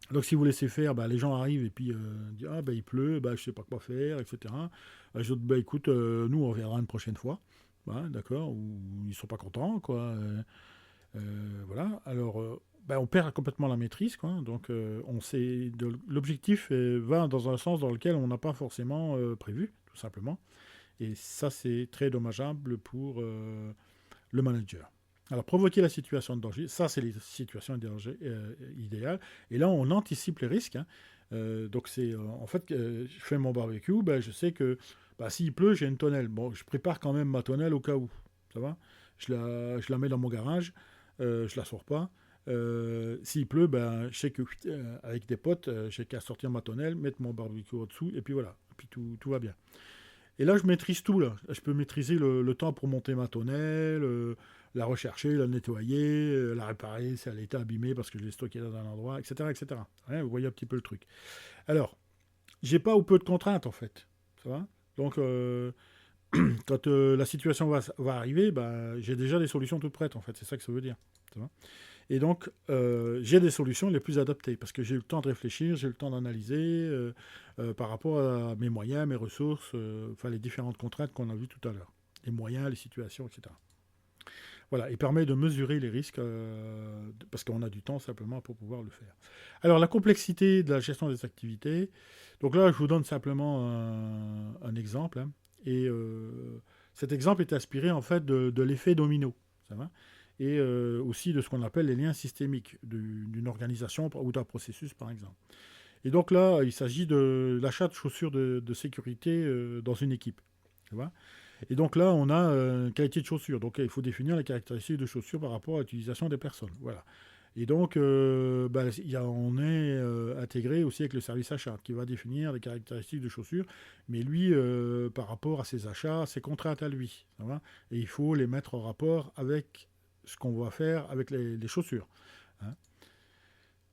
Donc si vous laissez faire, bah, les gens arrivent et puis disent ah bah, il pleut, bah, je sais pas quoi faire, etc. Les autres bah écoute, nous on viendra une prochaine fois, bah, d'accord, ou ils sont pas contents quoi. Voilà. Alors bah, on perd complètement la maîtrise quoi. Donc l'objectif va dans un sens dans lequel on n'a pas forcément prévu, tout simplement. Et ça c'est très dommageable pour le manager. Alors, provoquer la situation de danger, ça, c'est les situations de danger, idéales. Et là, on anticipe les risques. Hein. Donc, c'est en fait, je fais mon barbecue, ben, je sais que ben, s'il pleut, j'ai une tonnelle. Bon, je prépare quand même ma tonnelle au cas où. Ça va? Je la mets dans mon garage, je la sors pas. S'il pleut, ben, je sais que avec des potes, j'ai qu'à sortir ma tonnelle, mettre mon barbecue au-dessous, et puis voilà. Et puis tout va bien. Et là, je maîtrise tout. Là. Je peux maîtriser le temps pour monter ma tonnelle, la rechercher, la nettoyer, la réparer si elle était abîmée parce que je l'ai stockée dans un endroit, etc. etc. Hein, vous voyez un petit peu le truc. Alors, j'ai pas ou peu de contraintes en fait. Ça va. Donc, quand la situation va arriver, bah, j'ai déjà des solutions toutes prêtes en fait. C'est ça que ça veut dire. Ça va. Et donc, j'ai des solutions les plus adaptées parce que j'ai eu le temps de réfléchir, j'ai eu le temps d'analyser par rapport à mes moyens, mes ressources, enfin les différentes contraintes qu'on a vues tout à l'heure. Les moyens, les situations, etc. Voilà, il permet de mesurer les risques parce qu'on a du temps simplement pour pouvoir le faire. Alors, la complexité de la gestion des activités. Donc là, je vous donne simplement un exemple. Hein, et cet exemple est inspiré en fait de l'effet domino. Ça va et aussi de ce qu'on appelle les liens systémiques d'une organisation ou d'un processus, par exemple. Et donc là, il s'agit de l'achat de chaussures de sécurité dans une équipe. Tu vois. Et donc là, on a qualité de chaussures. Donc il faut définir les caractéristiques de chaussures par rapport à l'utilisation des personnes. Voilà. Et donc, on est intégré aussi avec le service achat qui va définir les caractéristiques de chaussures, mais lui, par rapport à ses achats, ses contraintes à lui. Et il faut les mettre en rapport avec ce qu'on va faire avec les chaussures. Hein.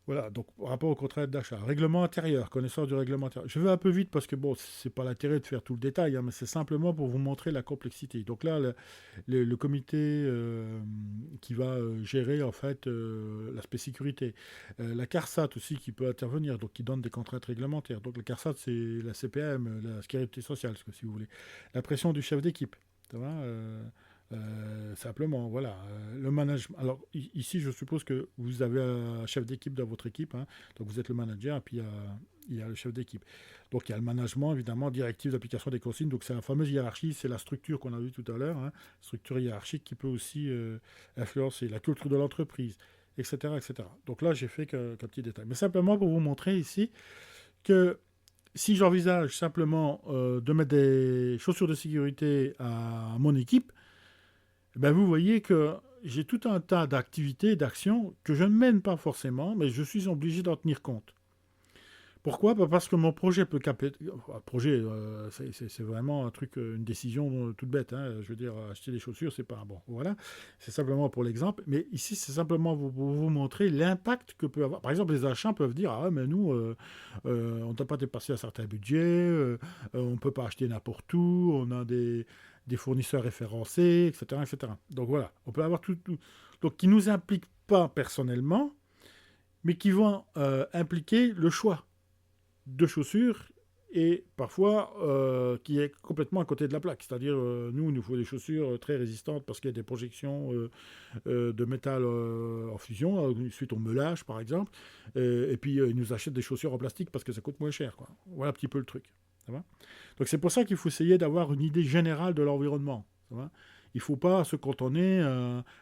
Voilà, donc par rapport aux contraintes d'achat. Règlement intérieur, connaissance du règlement intérieur. Je vais un peu vite parce que bon, c'est pas l'intérêt de faire tout le détail, hein, mais c'est simplement pour vous montrer la complexité. Donc là, le comité qui va gérer en fait l'aspect sécurité. La CARSAT aussi qui peut intervenir, donc qui donne des contraintes réglementaires. Donc la CARSAT, c'est la CPM, la sécurité sociale, si vous voulez. La pression du chef d'équipe. Ça va simplement, voilà. Le management. Alors, ici, je suppose que vous avez un chef d'équipe dans votre équipe. Hein, donc, vous êtes le manager, et puis il y a le chef d'équipe. Donc, il y a le management, évidemment, directive d'application des consignes. Donc, c'est la fameuse hiérarchie, c'est la structure qu'on a vue tout à l'heure, hein, structure hiérarchique qui peut aussi influencer la culture de l'entreprise, etc., etc. Donc là, j'ai fait qu'un petit détail. Mais simplement pour vous montrer ici que si j'envisage simplement de mettre des chaussures de sécurité à mon équipe, ben vous voyez que j'ai tout un tas d'activités, d'actions que je ne mène pas forcément, mais je suis obligé d'en tenir compte. Pourquoi? Parce que mon projet peut caper. Projet, c'est vraiment un truc, une décision toute bête. Hein. Je veux dire, acheter des chaussures, c'est pas bon. Voilà, c'est simplement pour l'exemple. Mais ici, c'est simplement pour vous montrer l'impact que peut avoir. Par exemple, les achats peuvent dire ah ouais, mais nous, on ne t'a pas dépassé un certain budget, on ne peut pas acheter n'importe où, on a des fournisseurs référencés, etc., etc. Donc voilà, on peut avoir tout. Donc qui nous impliquent pas personnellement, mais qui vont impliquer le choix de chaussures et parfois qui est complètement à côté de la plaque. C'est-à-dire, nous, il nous faut des chaussures très résistantes parce qu'il y a des projections de métal en fusion, suite au meulage, par exemple. Et puis, ils nous achètent des chaussures en plastique parce que ça coûte moins cher. Quoi. Voilà un petit peu le truc. Ça va. Donc c'est pour ça qu'il faut essayer d'avoir une idée générale de l'environnement. Ça va. Il ne faut pas se cantonner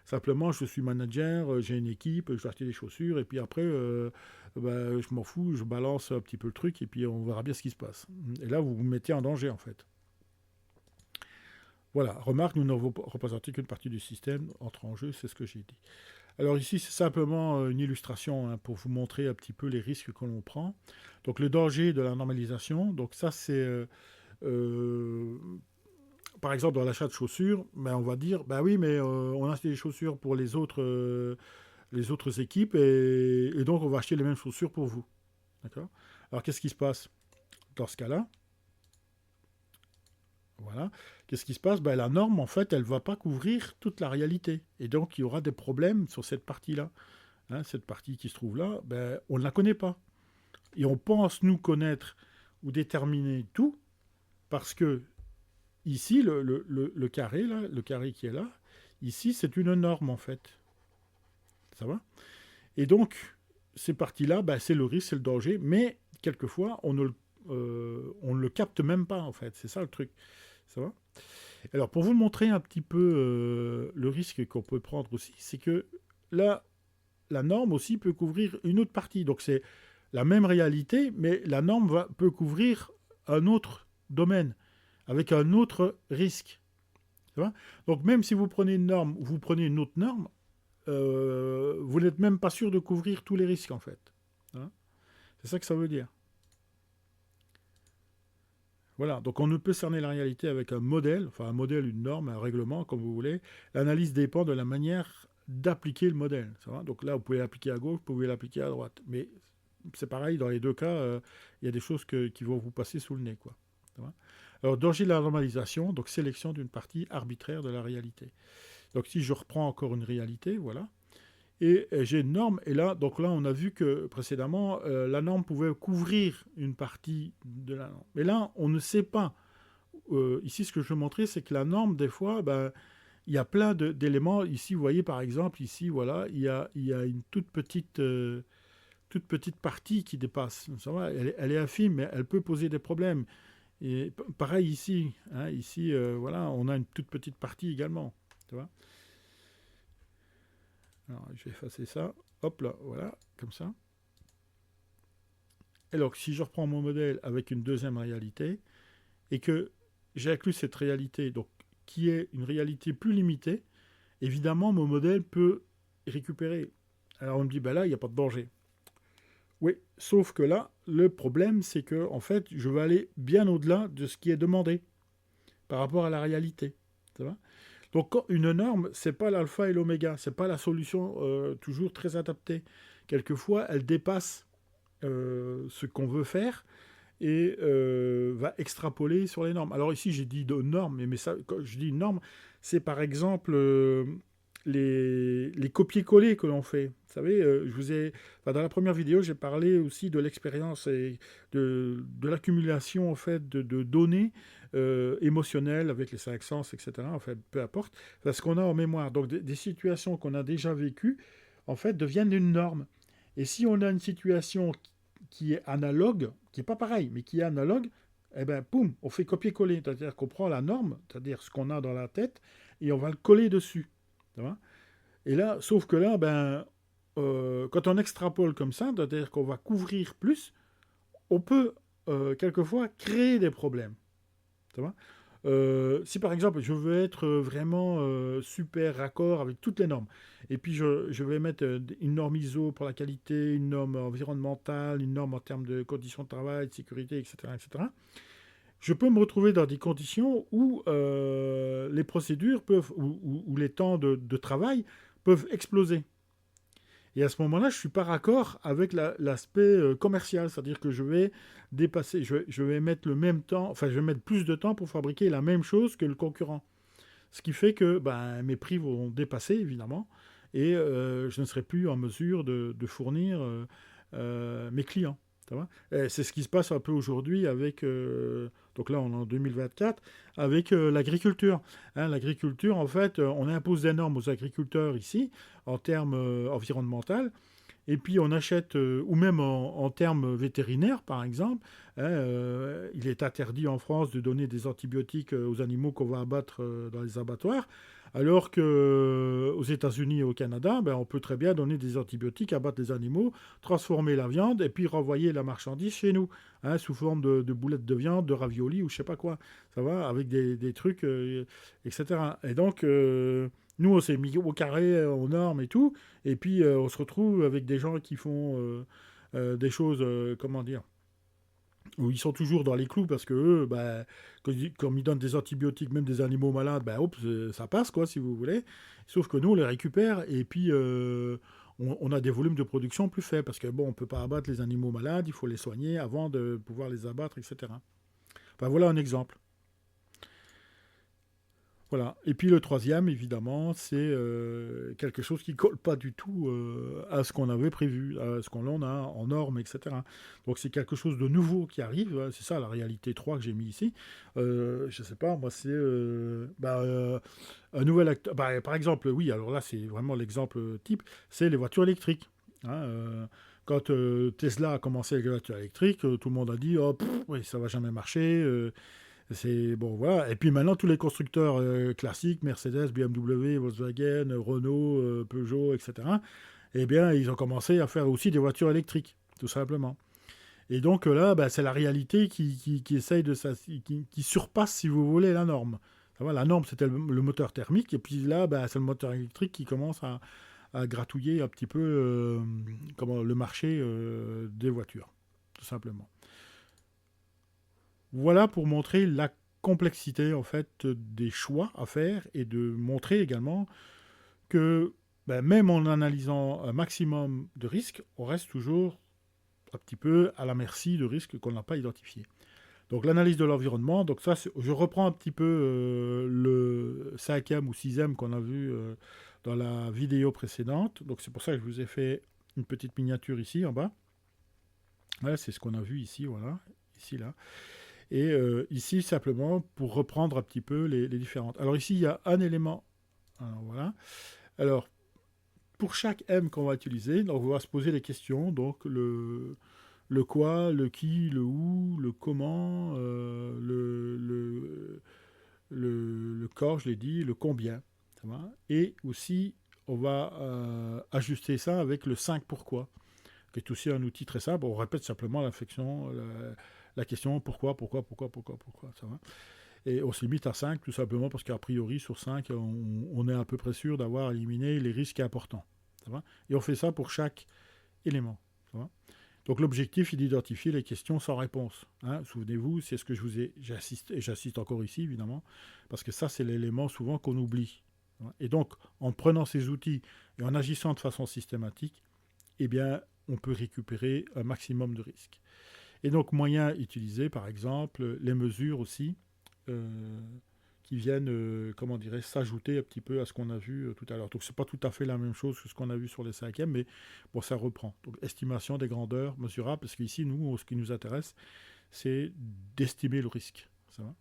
simplement je suis manager, j'ai une équipe, je vais acheter des chaussures et puis après je m'en fous, je balance un petit peu le truc et puis on verra bien ce qui se passe. Et là vous vous mettez en danger en fait. Voilà, remarque, nous ne représentons qu'une partie du système entre en jeu, c'est ce que j'ai dit. Alors ici, c'est simplement une illustration pour vous montrer un petit peu les risques que l'on prend. Donc le danger de la normalisation, donc ça c'est, euh, par exemple, dans l'achat de chaussures, on va dire, bah oui, mais on a acheté des chaussures pour les autres équipes et donc on va acheter les mêmes chaussures pour vous. D'accord. Alors qu'est-ce qui se passe dans ce cas-là? Voilà. Qu'est-ce qui se passe? La norme, en fait, elle ne va pas couvrir toute la réalité. Et donc, il y aura des problèmes sur cette partie-là. Hein, cette partie qui se trouve là, on ne la connaît pas. Et on pense nous connaître ou déterminer tout parce que ici, le carré, là, le carré qui est là, ici, c'est une norme, en fait. Ça va? Et donc, ces parties-là, c'est le risque, c'est le danger, mais quelquefois, on ne le capte même pas, en fait. C'est ça le truc. Ça va? Alors, pour vous montrer un petit peu le risque qu'on peut prendre aussi, c'est que là, la norme aussi peut couvrir une autre partie. Donc, c'est la même réalité, mais la norme peut couvrir un autre domaine, avec un autre risque. Ça va? Donc, même si vous prenez une norme ou vous prenez une autre norme, vous n'êtes même pas sûr de couvrir tous les risques, en fait. Hein. C'est ça que ça veut dire. Voilà, donc on ne peut cerner la réalité avec un modèle, enfin un modèle, une norme, un règlement, comme vous voulez. L'analyse dépend de la manière d'appliquer le modèle. Ça va. Donc là, vous pouvez l'appliquer à gauche, vous pouvez l'appliquer à droite. Mais c'est pareil, dans les deux cas, il y a des choses qui vont vous passer sous le nez. Quoi. Ça va. Alors, danger de la normalisation, donc sélection d'une partie arbitraire de la réalité. Donc si je reprends encore une réalité, voilà, et j'ai une norme, et là, donc là, on a vu que précédemment, la norme pouvait couvrir une partie de la norme. Mais là, on ne sait pas. Ici, ce que je veux montrer, c'est que la norme, des fois, il y a plein d'éléments. Ici, vous voyez, par exemple, ici, voilà, il y a une toute petite partie qui dépasse. Ça va, elle est infime, mais elle peut poser des problèmes. Et pareil ici, hein, ici, voilà, on a une toute petite partie également. Tu vois. Alors, je vais effacer ça. Hop là, voilà, comme ça. Et donc, si je reprends mon modèle avec une deuxième réalité, et que j'inclus cette réalité, donc, qui est une réalité plus limitée, évidemment, mon modèle peut récupérer. Alors, on me dit, là, il n'y a pas de danger. Oui, sauf que là, le problème, c'est que, en fait, je vais aller bien au-delà de ce qui est demandé par rapport à la réalité. Ça va? Donc une norme, c'est pas l'alpha et l'oméga, c'est pas la solution toujours très adaptée. Quelquefois, elle dépasse ce qu'on veut faire et va extrapoler sur les normes. Alors ici, j'ai dit de normes, mais ça, quand je dis norme, c'est par exemple les copier-coller que l'on fait. Vous savez, dans la première vidéo, j'ai parlé aussi de l'expérience et de l'accumulation en fait de données émotionnelles avec les cinq sens, etc. En fait, peu importe, parce qu'on a en mémoire. Donc des situations qu'on a déjà vécues, en fait, deviennent une norme. Et si on a une situation qui est analogue, qui n'est pas pareil, mais qui est analogue, eh ben, boum, on fait copier-coller. C'est-à-dire qu'on prend la norme, c'est-à-dire ce qu'on a dans la tête, et on va le coller dessus. Et là, sauf que là, quand on extrapole comme ça, c'est-à-dire qu'on va couvrir plus, on peut quelquefois créer des problèmes. Si par exemple je veux être vraiment super raccord avec toutes les normes, et puis je vais mettre une norme ISO pour la qualité, une norme environnementale, une norme en termes de conditions de travail, de sécurité, etc., je peux me retrouver dans des conditions où les procédures peuvent, où les temps de travail peuvent exploser. Et à ce moment-là, je ne suis pas raccord avec l'aspect commercial, c'est-à-dire que je vais dépasser, je vais mettre le même temps, enfin je vais mettre plus de temps pour fabriquer la même chose que le concurrent. Ce qui fait que mes prix vont dépasser, évidemment, et je ne serai plus en mesure de fournir mes clients. C'est ce qui se passe un peu aujourd'hui avec, donc là on est en 2024, avec l'agriculture. Hein, l'agriculture, en fait, on impose des normes aux agriculteurs ici, en termes environnementaux, et puis on achète, ou même en termes vétérinaires par exemple, hein, il est interdit en France de donner des antibiotiques aux animaux qu'on va abattre dans les abattoirs, alors qu'aux États-Unis et au Canada, ben, on peut très bien donner des antibiotiques, abattre des animaux, transformer la viande et puis renvoyer la marchandise chez nous, hein, sous forme de boulettes de viande, de raviolis ou je sais pas quoi, ça va, avec des trucs, etc. Et donc, nous, on s'est mis au carré, aux normes et tout, et puis on se retrouve avec des gens qui font des choses, comment dire, où ils sont toujours dans les clous parce que eux, bah, comme ils donnent des antibiotiques, même des animaux malades, bah, hop, ça passe, quoi, si vous voulez. Sauf que nous, on les récupère et puis on a des volumes de production plus faibles parce que bon, on peut pas abattre les animaux malades, il faut les soigner avant de pouvoir les abattre, etc. Enfin, voilà un exemple. Voilà. Et puis le troisième, évidemment, c'est quelque chose qui colle pas du tout à ce qu'on avait prévu, à ce qu'on en a en normes, etc. Donc c'est quelque chose de nouveau qui arrive. C'est ça la réalité 3 que j'ai mis ici. Je sais pas, moi c'est un nouvel acteur. Bah, par exemple, oui, alors là c'est vraiment l'exemple type, c'est les voitures électriques. Hein, quand Tesla a commencé avec les voitures électriques, tout le monde a dit oh, oui, ça va jamais marcher. C'est bon, voilà. Et puis maintenant, tous les constructeurs classiques, Mercedes, BMW, Volkswagen, Renault, Peugeot, etc., eh bien, ils ont commencé à faire aussi des voitures électriques, tout simplement. Et donc là, bah, c'est la réalité qui essaye de ça, qui surpasse, si vous voulez, la norme. Ça va, la norme, c'était le moteur thermique, et puis là, bah, c'est le moteur électrique qui commence à gratouiller un petit peu comment, le marché des voitures, tout simplement. Voilà pour montrer la complexité en fait des choix à faire et de montrer également que ben, même en analysant un maximum de risques, on reste toujours un petit peu à la merci de risques qu'on n'a pas identifiés. Donc l'analyse de l'environnement, donc ça, je reprends un petit peu le cinquième ou sixième qu'on a vu dans la vidéo précédente. Donc c'est pour ça que je vous ai fait une petite miniature ici en bas. Ouais, c'est ce qu'on a vu ici, voilà, ici là. Et ici, simplement, pour reprendre un petit peu les différentes. Alors ici, il y a un élément. Alors, voilà. Alors, pour chaque M qu'on va utiliser, donc on va se poser des questions. Donc, le quoi, le qui, le où, le comment, le quand, je l'ai dit, le combien. Ça va. Et aussi, on va ajuster ça avec le 5 pourquoi, qui est aussi un outil très simple. On répète simplement la question pourquoi, ça va. Et on se limite à 5 tout simplement parce qu'a priori sur 5 on est à peu près sûr d'avoir éliminé les risques importants. Ça va. Et on fait ça pour chaque élément. Ça va. Donc l'objectif est d'identifier les questions sans réponse. Hein. Souvenez-vous, c'est ce que je vous ai, j'assiste, et j'assiste encore ici évidemment, parce que ça c'est l'élément souvent qu'on oublie. Et donc en prenant ces outils et en agissant de façon systématique, eh bien on peut récupérer un maximum de risques. Et donc, moyens utilisés, par exemple, les mesures aussi, euh, qui viennent, comment dirais s'ajouter un petit peu à ce qu'on a vu tout à l'heure. Donc, c'est pas tout à fait la même chose que ce qu'on a vu sur les cinquièmes, mais bon, ça reprend. Donc, estimation des grandeurs mesurables, parce qu'ici, nous, ce qui nous intéresse, c'est d'estimer le risque. Ça va.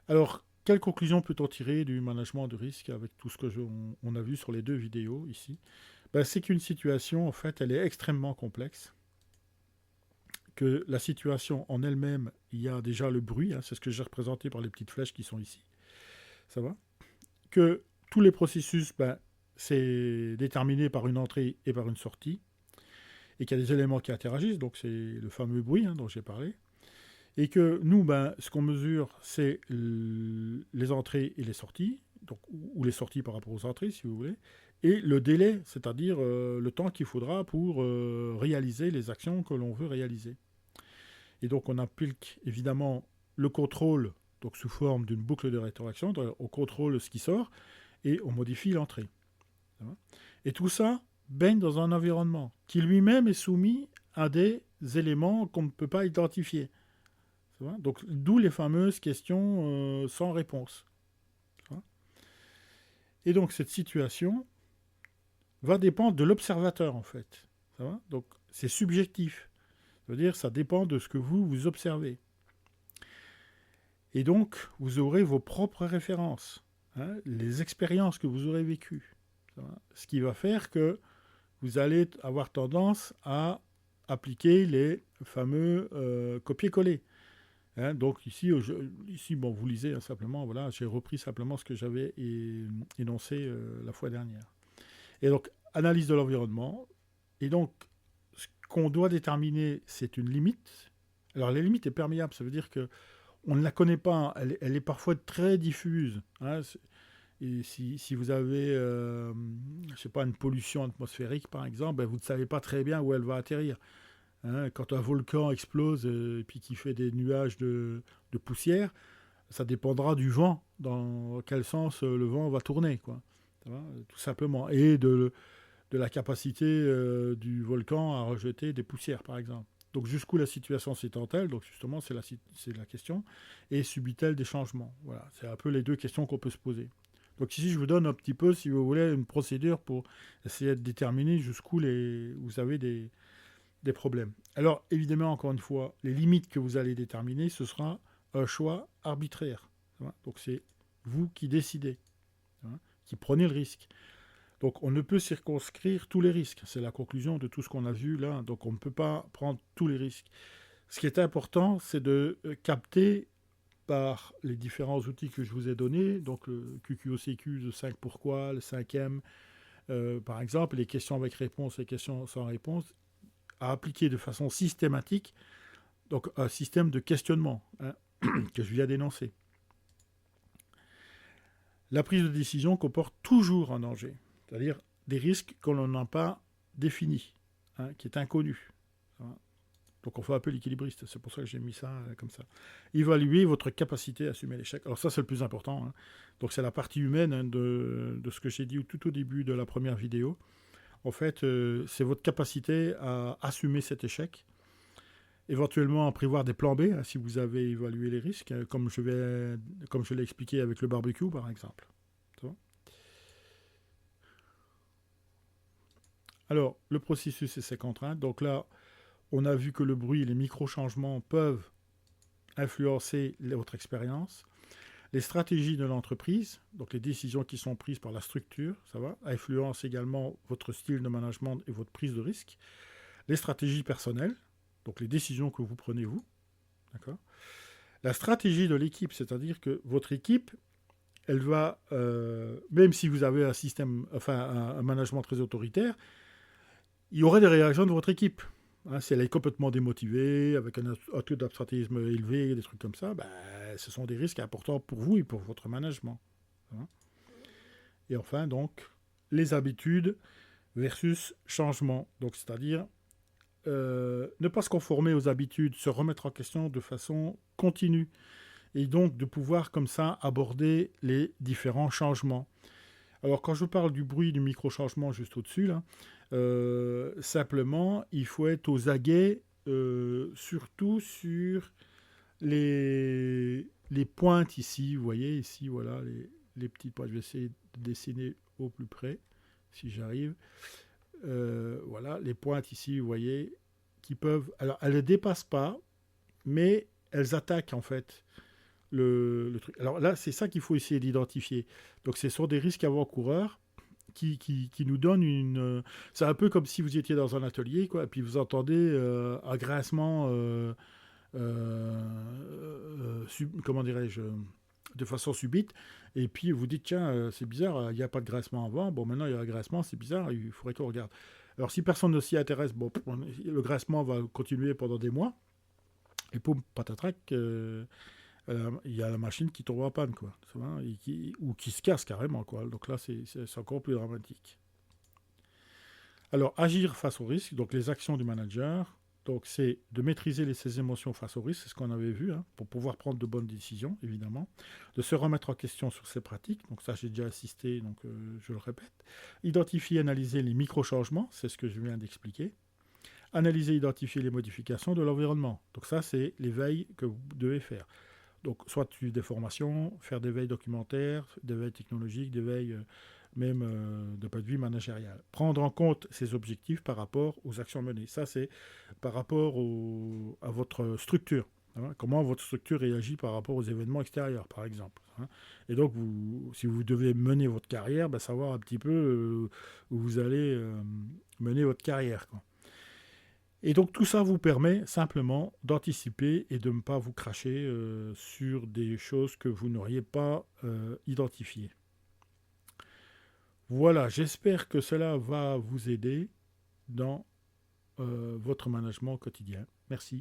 Alors, quelle conclusion peut-on tirer du management de risque avec tout ce que on a vu sur les deux vidéos ici? Ben, c'est qu'une situation, en fait, elle est extrêmement complexe, que la situation en elle-même, il y a déjà le bruit, hein, c'est ce que j'ai représenté par les petites flèches qui sont ici, ça va. Que tous les processus, ben, c'est déterminé par une entrée et par une sortie, et qu'il y a des éléments qui interagissent, donc c'est le fameux bruit dont j'ai parlé, et que nous, ben, ce qu'on mesure, c'est les entrées et les sorties, donc, ou les sorties par rapport aux entrées, si vous voulez, et le délai, c'est-à-dire le temps qu'il faudra pour réaliser les actions que l'on veut réaliser. Et donc on applique évidemment le contrôle, donc sous forme d'une boucle de rétroaction, on contrôle ce qui sort et on modifie l'entrée. Et tout ça baigne dans un environnement qui lui-même est soumis à des éléments qu'on ne peut pas identifier. Donc d'où les fameuses questions sans réponse. Et donc cette situation va dépendre de l'observateur en fait. Donc c'est subjectif. Ça veut dire que ça dépend de ce que vous observez. Et donc, vous aurez vos propres références, hein, les expériences que vous aurez vécues. Ce qui va faire que vous allez avoir tendance à appliquer les fameux copier-coller. Hein, donc ici bon, vous lisez simplement, voilà, j'ai repris simplement ce que j'avais énoncé la fois dernière. Et donc, analyse de l'environnement. Et donc, ce qu'on doit déterminer, c'est une limite. Alors, la limite est perméable, ça veut dire que on ne la connaît pas, elle est parfois très diffuse. Hein. Et si vous avez, je sais pas, une pollution atmosphérique, par exemple, ben, vous ne savez pas très bien où elle va atterrir. Hein. Quand un volcan explose et puis qu'il fait des nuages de poussière, ça dépendra du vent, dans quel sens le vent va tourner, quoi. Ça va, tout simplement. Et de la capacité du volcan à rejeter des poussières, par exemple. Donc jusqu'où la situation s'étend-elle? Donc justement, c'est la question. Et subit-elle des changements? Voilà, c'est un peu les deux questions qu'on peut se poser. Donc ici, je vous donne un petit peu, si vous voulez, une procédure pour essayer de déterminer jusqu'où vous avez des problèmes. Alors évidemment, encore une fois, les limites que vous allez déterminer, ce sera un choix arbitraire. Donc c'est vous qui décidez, qui prenez le risque. Donc on ne peut circonscrire tous les risques. C'est la conclusion de tout ce qu'on a vu là. Donc on ne peut pas prendre tous les risques. Ce qui est important, c'est de capter par les différents outils que je vous ai donnés, donc le QQOCQ, le 5 pourquoi, le 5e, par exemple, les questions avec réponse et les questions sans réponse, à appliquer de façon systématique, donc un système de questionnement que je viens d'énoncer. La prise de décision comporte toujours un danger, c'est-à-dire des risques qu'on n'a pas définis, qui est inconnu. Donc on fait un peu l'équilibriste, c'est pour ça que j'ai mis ça comme ça. Évaluer votre capacité à assumer l'échec. Alors ça c'est le plus important. Donc c'est la partie humaine de ce que j'ai dit tout au début de la première vidéo. En fait, c'est votre capacité à assumer cet échec. Éventuellement prévoir des plans B si vous avez évalué les risques, comme je l'ai expliqué avec le barbecue par exemple. Alors, le processus et ses contraintes. Donc là, on a vu que le bruit et les micro-changements peuvent influencer votre expérience. Les stratégies de l'entreprise, donc les décisions qui sont prises par la structure, ça va, influencent également votre style de management et votre prise de risque. Les stratégies personnelles, donc les décisions que vous prenez vous. D'accord. La stratégie de l'équipe, c'est-à-dire que votre équipe, elle va, même si vous avez un management très autoritaire, il y aurait des réactions de votre équipe. Si elle est complètement démotivée, avec un taux d'absentéisme élevé, des trucs comme ça, ce sont des risques importants pour vous et pour votre management. Et enfin, donc, les habitudes versus changement. Donc, c'est-à-dire ne pas se conformer aux habitudes, se remettre en question de façon continue. Et donc, de pouvoir comme ça aborder les différents changements. Alors, quand je parle du bruit du micro-changement juste au-dessus, là, simplement, il faut être aux aguets, surtout sur les pointes ici. Vous voyez, ici, voilà, les petites pointes. Je vais essayer de dessiner au plus près, si j'arrive. Voilà, les pointes ici, vous voyez, qui peuvent... Alors, elles ne dépassent pas, mais elles attaquent, en fait, le truc. Alors là, c'est ça qu'il faut essayer d'identifier. Donc, ce sont des risques avant-coureurs qui nous donnent une... c'est un peu comme si vous étiez dans un atelier, quoi, et puis vous entendez un grincement, comment dirais-je, de façon subite, et puis vous dites, tiens, c'est bizarre, il n'y a pas de grincement avant, bon, maintenant il y a un grincement, c'est bizarre, il faudrait qu'on regarde. Alors, si personne ne s'y intéresse, bon, le grincement va continuer pendant des mois, et poum, patatrac, il y a la machine qui tombe en panne, quoi, ou qui se casse carrément, quoi. Donc là, c'est encore plus dramatique. Alors, agir face au risque, donc les actions du manager, donc c'est de maîtriser ses émotions face au risque, c'est ce qu'on avait vu, pour pouvoir prendre de bonnes décisions, évidemment, de se remettre en question sur ses pratiques, donc ça j'ai déjà assisté, donc je le répète, identifier, analyser les micro-changements, c'est ce que je viens d'expliquer, analyser, identifier les modifications de l'environnement, donc ça c'est les veilles que vous devez faire. Donc, soit des formations, faire des veilles documentaires, des veilles technologiques, des veilles même de point de vue managérial. Prendre en compte ces objectifs par rapport aux actions menées. Ça, c'est par rapport à votre structure. hein. Comment votre structure réagit par rapport aux événements extérieurs, par exemple, hein. Et donc, si vous devez mener votre carrière, ben, savoir un petit peu où vous allez mener votre carrière, quoi. Et donc tout ça vous permet simplement d'anticiper et de ne pas vous cracher sur des choses que vous n'auriez pas identifiées. Voilà, j'espère que cela va vous aider dans votre management quotidien. Merci.